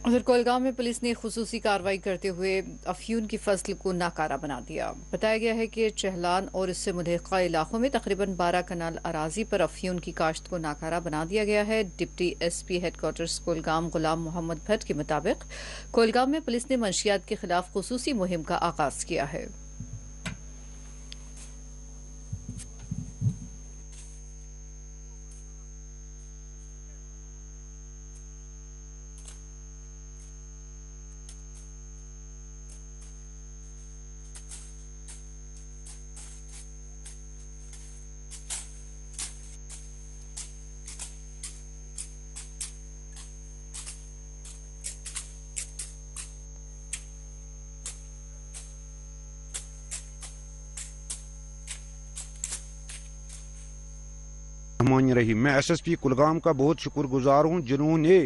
S1: उधर कोलगांव में पुलिस ने खुसूसी कार्रवाई करते हुए अफयून की फसल को नाकारा बना दिया। बताया गया है कि चहलान और इससे मुल्हिका इलाकों में तकरीबन 12 कनाल अराजी पर अफयून की काश्त को नाकारा बना दिया गया है। डिप्टी एसपी हेडक्वार्टर्स कोलगांव गुलाम मोहम्मद भट्ट के मुताबिक कोलगांव में पुलिस ने मंशियात के खिलाफ खुसूसी मुहिम का आगाज किया है।
S3: रही मैं एसएसपी कुलगाम का बहुत शुक्रगुजार हूं, जिन्होंने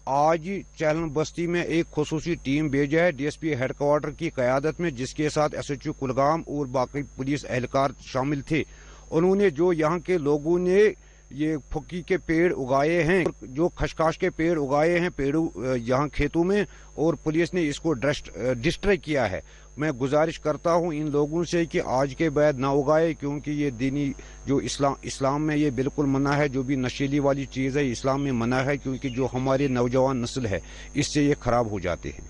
S3: आज चहलन बस्ती में एक खुसूसी टीम भेजा है डीएसपी हेडक्वार्टर की क़यादत में, जिसके साथ एसएचओ कुलगाम और बाकी पुलिस एहलकार शामिल थे। उन्होंने जो यहाँ के लोगों ने ये फुक्की के पेड़ उगाए हैं, जो खशखाश के पेड़ उगाए हैं पेड़ों यहाँ खेतों में, और पुलिस ने इसको डिस्ट्रॉय किया है। मैं गुजारिश करता हूँ इन लोगों से कि आज के बाद ना उगाए, क्योंकि ये दीनी जो इस्लाम में ये बिल्कुल मना है। जो भी नशीली वाली चीज़ है इस्लाम में मना है, क्योंकि जो हमारे नौजवान नस्ल है इससे ये खराब हो जाते हैं।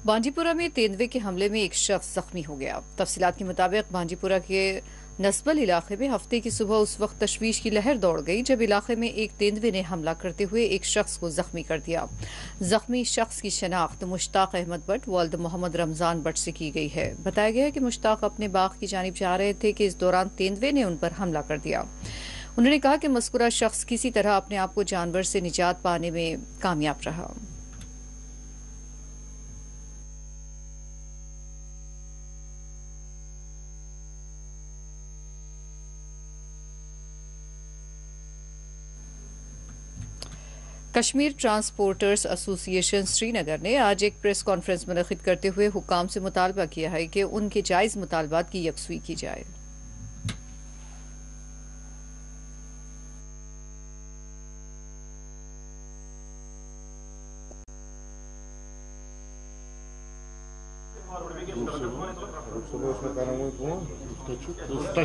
S1: बांजीपुरा में तेंदुए के हमले में एक शख्स जख्मी हो गया। तफसीलात के मुताबिक बांजीपुरा के नस्बल इलाके में हफ्ते की सुबह उस वक्त तशवीश की लहर दौड़ गई जब इलाके में एक तेंदुए ने हमला करते हुए एक शख्स को जख्मी कर दिया। जख्मी शख्स की शनाख्त मुश्ताक अहमद भट्ट वालिद मोहम्मद रमजान भट्ट से की गई है। बताया गया है कि मुश्ताक अपने बाग की जानिब जा रहे थे कि इस दौरान तेंदुए ने उन पर हमला कर दिया। उन्होंने कहा कि मज़कूरा शख्स किसी तरह अपने आप को जानवर से निजात पाने में कामयाब रहा। कश्मीर ट्रांसपोर्टर्स एसोसिएशन श्रीनगर ने आज एक प्रेस कॉन्फ्रेंस मुनक़िद करते हुए हुक्काम से मुतालबा किया है कि उनके जायज़ मुतालबात की यकसुई की जाए।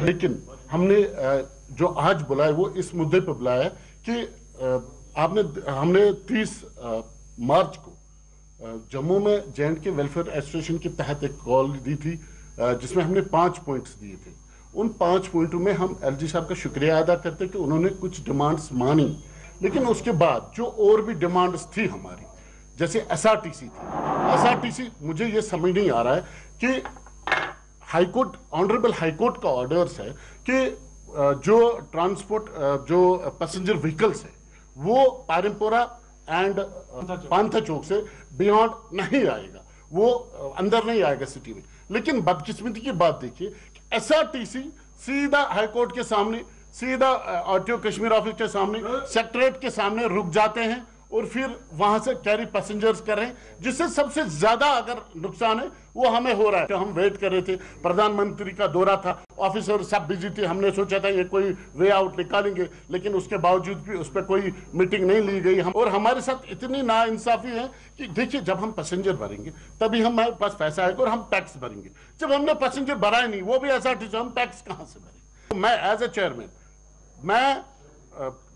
S2: लेकिन हमने जो आज बुलाया वो इस मुद्दे पर बुलाया कि हमने 30 मार्च को जम्मू में जे&के वेलफेयर एसोसिएशन के तहत एक कॉल दी थी जिसमें हमने 5 पॉइंट्स दिए थे। उन 5 पॉइंटों में हम एलजी साहब का शुक्रिया अदा करते कि उन्होंने कुछ डिमांड्स मानी, लेकिन उसके बाद जो और भी डिमांड्स थी हमारी, जैसे एसआरटीसी थी। एसआरटीसी मुझे ये समझ नहीं आ रहा है कि हाईकोर्ट, ऑनरेबल हाईकोर्ट का ऑर्डर्स है कि जो ट्रांसपोर्ट जो पैसेंजर व्हीकल्स है वो पारमपुरा एंड पांथा चौक से बियॉन्ड नहीं आएगा, वो अंदर नहीं आएगा सिटी में। लेकिन बदकिस्मती की बात देखिए, एसआरटीसी सीधा हाईकोर्ट के सामने, सीधा आरटीओ कश्मीर ऑफिस के सामने, सेक्रेटरीट के सामने रुक जाते हैं और फिर वहां से कैरी पैसेंजर्स कर रहे हैं, जिससे सबसे ज्यादा अगर नुकसान है वो हमें हो रहा है। तो हम वेट कर रहे थे, प्रधानमंत्री का दौरा था, ऑफिसर सब बिजी थे, हमने सोचा था ये कोई वे आउट निकालेंगे, लेकिन उसके बावजूद भी उस पर कोई मीटिंग नहीं ली गई। और हमारे साथ इतनी नाइंसाफी है कि देखिए, जब हम पैसेंजर भरेंगे तभी हमारे पास पैसा आएगा और हम टैक्स भरेंगे। जब हमने पैसेंजर भरा ही नहीं, वो भी एसआरटीसी, हम टैक्स कहां से भरें? मैं एज ए चेयरमैन, मैं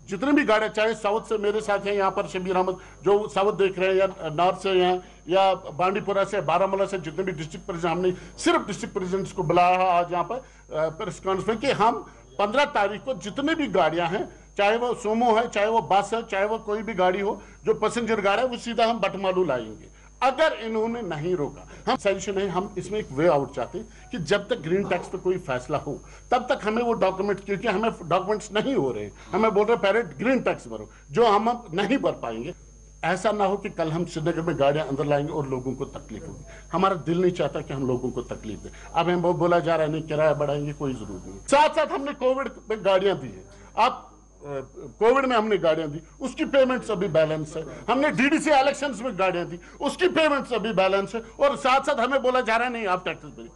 S2: जितने भी गाड़ियां, चाहे साउथ से मेरे साथ हैं यहाँ पर शबीर अहमद जो साउथ देख रहे हैं, या नॉर्थ से हैं, या बांडीपुरा से, बारामूला से, जितने भी डिस्ट्रिक्ट प्रेसिडेंट, हमने सिर्फ डिस्ट्रिक्ट प्रेसिडेंट्स को बुलाया है आज यहाँ पर प्रेस कॉन्फ्रेंस कि हम 15 तारीख को जितने भी गाड़ियां हैं, चाहे वो सोमो है, चाहे वो बस है, चाहे वो कोई भी गाड़ी हो जो पैसेंजर गाड़ी है, वो सीधा हम बटमालू लाएंगे। अगर इन्होंने नहीं रोका, हम सजेशन है, हम इसमें एक वे आउट चाहते हैं कि जब तक ग्रीन टैक्स पे कोई फैसला हो तब तक हमें वो डॉक्यूमेंट, क्योंकि हमें डॉक्यूमेंट्स नहीं हो रहे हैं, हमें बोल रहे पहले ग्रीन टैक्स भरो, जो हम नहीं भर पाएंगे। ऐसा ना हो कि कल हम श्रीनगर में गाड़ियां अंदर लाएंगे और लोगों को तकलीफ होगी। हमारा दिल नहीं चाहता कि हम लोगों को तकलीफ दें। अब हमें वो बोला जा रहा है नहीं किराया बढ़ाएंगे, कोई जरूरत नहीं। साथ साथ हमने कोविड में गाड़ियां दी है, आप कोविड में हमने गाड़ियां दी, उसकी पेमेंट्स अभी बैलेंस है। हमने डीडीसी इलेक्शंस में गाड़ियां दी, उसकी पेमेंट्स अभी बैलेंस है। और साथ साथ हमें बोला जा रहा है नहीं आप टैक्सेस भरिए।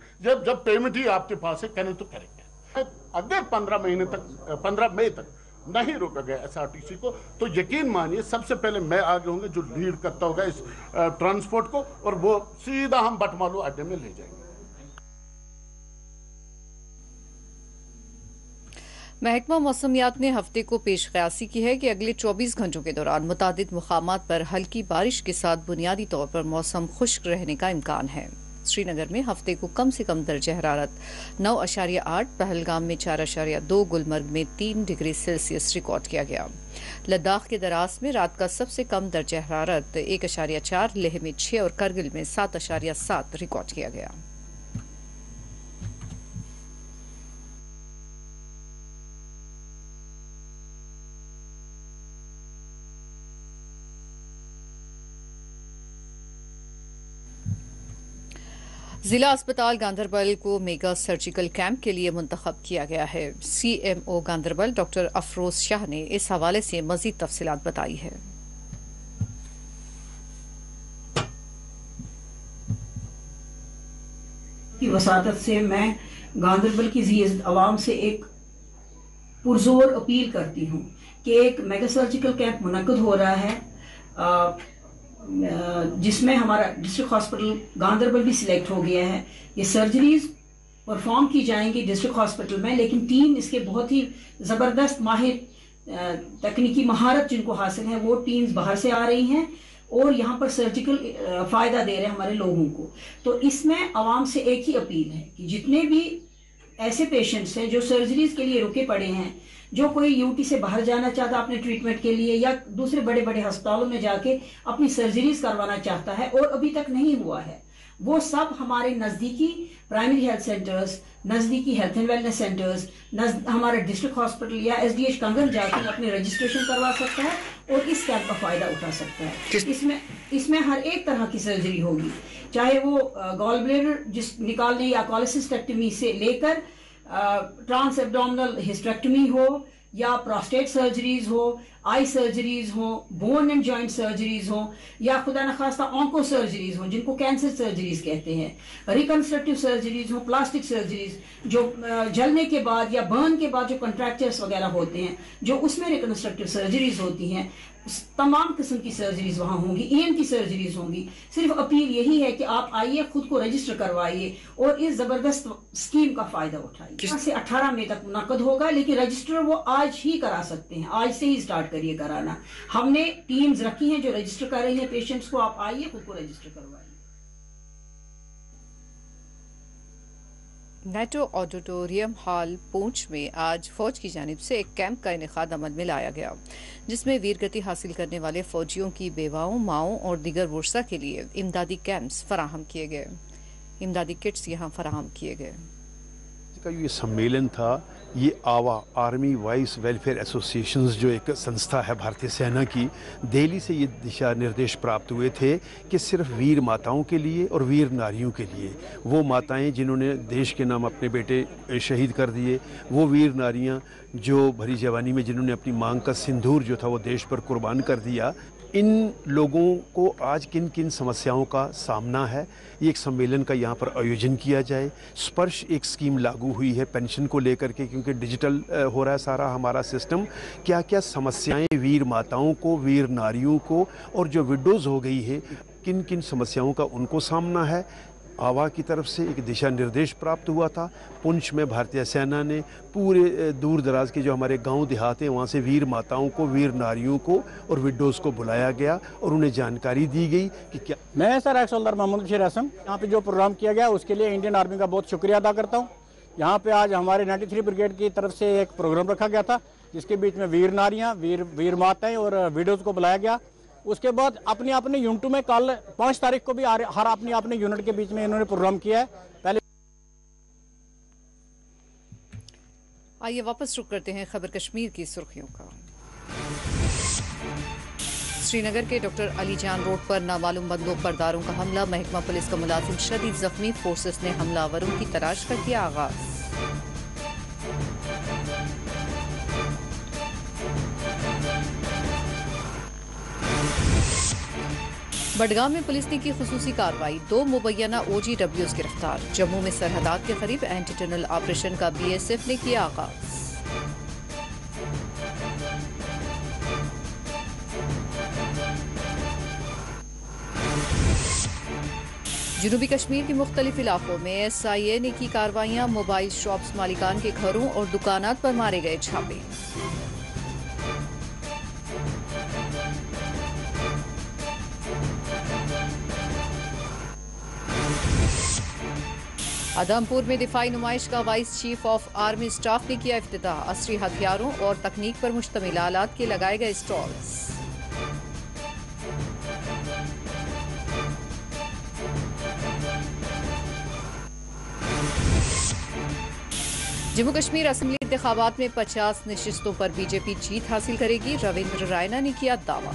S2: जब पेमेंट ही आपके पास है, करें तो करेंगे। अगर 15 मई तक नहीं रोका गया एसआरटीसी को, तो यकीन मानिए सबसे पहले मैं आगे होंगे जो लीड करता होगा इस ट्रांसपोर्ट को, और वो सीधा हम बटमालू अड्डे में ले जाएंगे।
S1: महकमा मौसमियात ने हफ्ते को पेश क़यासी की है कि अगले 24 घंटों के दौरान मुतादिद मुकामात पर हल्की बारिश के साथ बुनियादी तौर पर मौसम खुश्क रहने का इम्कान है। श्रीनगर में हफ्ते को कम से कम दर्जा हरारत 9.8, पहलगाम में 4.2, गुलमर्ग में 3 डिग्री सेल्सियस रिकॉर्ड किया गया। लद्दाख के दराज में रात का सबसे कम दर्जा हरारत 1.4, लेह में 6 और करगिल में 7.7 रिकॉर्ड किया गया। जिला अस्पताल गांधरबल को मेगा सर्जिकल कैंप के लिए मुंतखब किया गया है। सीएमओ गांधरबल डॉक्टर अफरोज शाह ने इस हवाले से मजीद तफसीलात बताई है।
S22: की वसातत से मैं गांधरबल की ज़िय्ज़त अवाम से एक पुरजोर अपील करती हूँ कि एक मेगा सर्जिकल कैंप मुनक्किद हो रहा है, जिसमें हमारा डिस्ट्रिक्ट हॉस्पिटल गांधरबल भी सिलेक्ट हो गया है। ये सर्जरीज परफॉर्म की जाएंगी डिस्ट्रिक्ट हॉस्पिटल में, लेकिन टीम इसके बहुत ही ज़बरदस्त माहिर तकनीकी महारत जिनको हासिल है, वो टीम्स बाहर से आ रही हैं और यहाँ पर सर्जिकल फायदा दे रहे हैं हमारे लोगों को। तो इसमें आवाम से एक ही अपील है कि जितने भी ऐसे पेशेंट्स हैं जो सर्जरीज के लिए रुके पड़े हैं, जो कोई यूटी से बाहर जाना चाहता अपने ट्रीटमेंट के लिए या दूसरे बड़े बड़े अस्पतालों में जाके अपनी सर्जरीज करवाना चाहता है और अभी तक नहीं हुआ है, वो सब हमारे नज़दीकी प्राइमरी हेल्थ सेंटर्स, नज़दीकी हेल्थ एंड वेलनेस सेंटर्स, हमारे डिस्ट्रिक्ट हॉस्पिटल या SDH कंगन जाकर अपनी रजिस्ट्रेशन करवा सकता है और इस कैंप का फायदा उठा सकता है। इसमें हर एक तरह की सर्जरी होगी, चाहे वो गॉल ब्लैडर निकालने या कोलेसिस्टेक्टमी से लेकर ट्रांस एब्डोमिनल हिस्टेरेक्टमी हो या प्रोस्टेट सर्जरीज हो, आई सर्जरीज हो, बोन एंड जॉइंट सर्जरीज हो या खुदा न खास्ता ऑन्को सर्जरीज हो जिनको कैंसर सर्जरीज कहते हैं, रिकंस्ट्रक्टिव सर्जरीज हो, प्लास्टिक सर्जरीज जो जलने के बाद या बर्न के बाद जो कंट्रैक्चर्स वगैरह होते हैं जो उसमें रिकंस्ट्रक्टिव सर्जरीज होती हैं, तमाम किस्म की सर्जरीज वहां होंगी, ENT की सर्जरीज होंगी। सिर्फ अपील यही है कि आप आइए, खुद को रजिस्टर करवाइए और इस जबरदस्त स्कीम का फायदा उठाइए। 18 से 18 मई तक मुनक्कद होगा, लेकिन रजिस्टर वो आज ही करा सकते हैं, आज से ही स्टार्ट करिए कराना। हमने टीम्स रखी हैं जो रजिस्टर कर रही हैं पेशेंट्स को, आप आइए, खुद को रजिस्टर करवाइए।
S1: नेटो ऑडिटोरियम हॉल पूंछ में आज फौज की जानिब से एक कैंप का इनेकाद अमल में लाया गया, जिसमें वीरगति हासिल करने वाले फौजियों की बेवाओं, माओं और दीगर वर्षा के लिए इमदादी कैंप्स फराहम किए गए, इमदादी किट्स यहाँ फराहम किए गए।
S4: का ये सम्मेलन था, ये आवा आर्मी वाइस वेलफेयर एसोसिएशंस जो एक संस्था है भारतीय सेना की, दिल्ली से ये दिशा निर्देश प्राप्त हुए थे कि सिर्फ वीर माताओं के लिए और वीर नारियों के लिए, वो माताएं जिन्होंने देश के नाम अपने बेटे शहीद कर दिए, वो वीर नारियां जो भरी जवानी में जिन्होंने अपनी मांग का सिंदूर जो था वो देश पर कुर्बान कर दिया, इन लोगों को आज किन किन समस्याओं का सामना है, ये एक सम्मेलन का यहाँ पर आयोजन किया जाए। स्पर्श एक स्कीम लागू हुई है पेंशन को लेकर के, क्योंकि डिजिटल हो रहा है सारा हमारा सिस्टम। क्या क्या समस्याएं वीर माताओं को, वीर नारियों को और जो विडोज़ हो गई है, किन किन समस्याओं का उनको सामना है, आवा की तरफ से एक दिशा निर्देश प्राप्त हुआ था। पुंछ में भारतीय सेना ने पूरे दूर दराज के जो हमारे गांव देहात हैं वहाँ से वीर माताओं को, वीर नारियों को और विडोज़ को बुलाया गया और उन्हें जानकारी दी गई कि क्या।
S5: मैं सर एक्स हवलदार मोहम्मद बशीर असम, यहाँ पे जो प्रोग्राम किया गया उसके लिए इंडियन आर्मी का बहुत शुक्रिया अदा करता हूँ। यहाँ पे आज हमारे 93 ब्रिगेड की तरफ से एक प्रोग्राम रखा गया था, जिसके बीच में वीर नारियाँ, वीर माताएँ और विडोज़ को बुलाया गया। उसके बाद अपने अपने यूनिटों में कल 5 तारीख को भी हर अपने अपने यूनिट के बीच में इन्होंने प्रोग्राम किया है। पहले
S1: आइए वापस रुक करते हैं खबर कश्मीर की सुर्खियों का। श्रीनगर के डॉक्टर अली जान रोड पर नामालूम बंदूक बरदारों का हमला, महकमा पुलिस का मुलाजिम शदीद जख्मी, फोर्सेस ने हमलावरों की तलाश कर किया आगाज। बडगाम में पुलिस ने की खुसूसी कार्रवाई, 2 मुबैना OGWs गिरफ्तार। जम्मू में सरहदात के करीब एंटी टनल ऑपरेशन का BSF ने किया आगाज। जनूबी कश्मीर के मुख्तलिफ इलाकों में SIA ने की कार्रवाइयां, मोबाइल शॉप्स मालिकान के घरों और दुकानात पर मारे गए छापे। आदमपुर में दिफाई नुमाइश का vice chief of army staff ने किया इफ्तिताह, असली हथियारों और तकनीक पर मुश्तमिल आलात के लगाए गए स्टॉल्स। जम्मू कश्मीर असेंबली इंतखाबात में 50 नशिस्तों पर बीजेपी जीत हासिल करेगी, रविंद्र रायना ने किया दावा।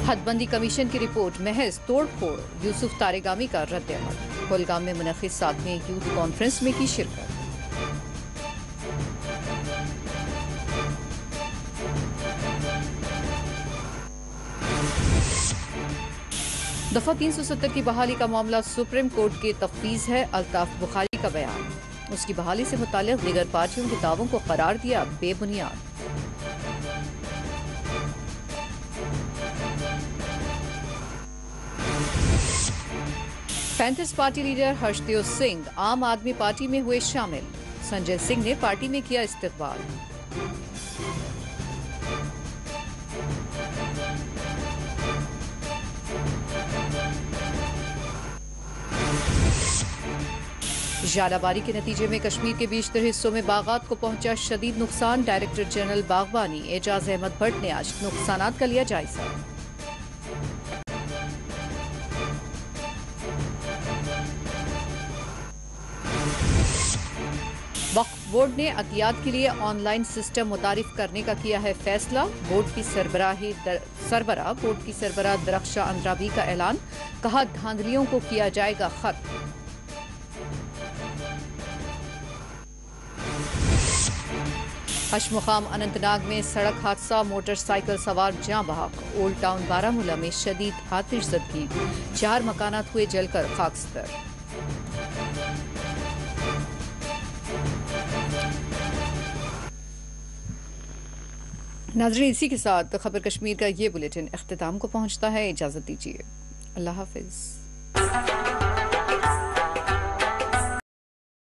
S1: हदबंदी कमीशन की रिपोर्ट महज तोड़फोड़, यूसुफ तारेगामी का रद्द-ए-अमल। कुलगाम में मुनक़िद 7वें यूथ कॉन्फ्रेंस में की शिरकत। दफा 370 की बहाली का मामला सुप्रीम कोर्ट के तफवीज़ है, अल्ताफ बुखारी का बयान। उसकी बहाली से मुताल्लिक़ दीगर पार्टियों के दावों को करार दिया बेबुनियाद। Panthers party leader Harshdev Singh आम आदमी पार्टी में हुए शामिल। संजय सिंह ने पार्टी में किया इस्तकबाल। झालावारी के नतीजे में कश्मीर के बेशतर हिस्सों में बागात को पहुंचा शदीद नुकसान। डायरेक्टर जनरल बागबानी एजाज अहमद भट्ट ने आज नुकसानात का लिया जायजा। वक्फ बोर्ड ने अतियात के लिए ऑनलाइन सिस्टम मुतारिफ करने का किया है फैसला। बोर्ड की सरबराह दरख्शा अंद्राबी का ऐलान। कहा, धांधलियों को किया जाएगा खत्म। हशमुखाम अनंतनाग में सड़क हादसा, मोटरसाइकिल सवार जाँ बहक। ओल्ड टाउन बारामूला में शदीद आतिशज़दगी, 4 मकानात हुए जलकर खाकस्तर। नाज़रीन, इसी के साथ खबर कश्मीर का ये बुलेटिन इख्तिताम को पहुंचता है। इजाजत दीजिए, अल्लाह हाफिज।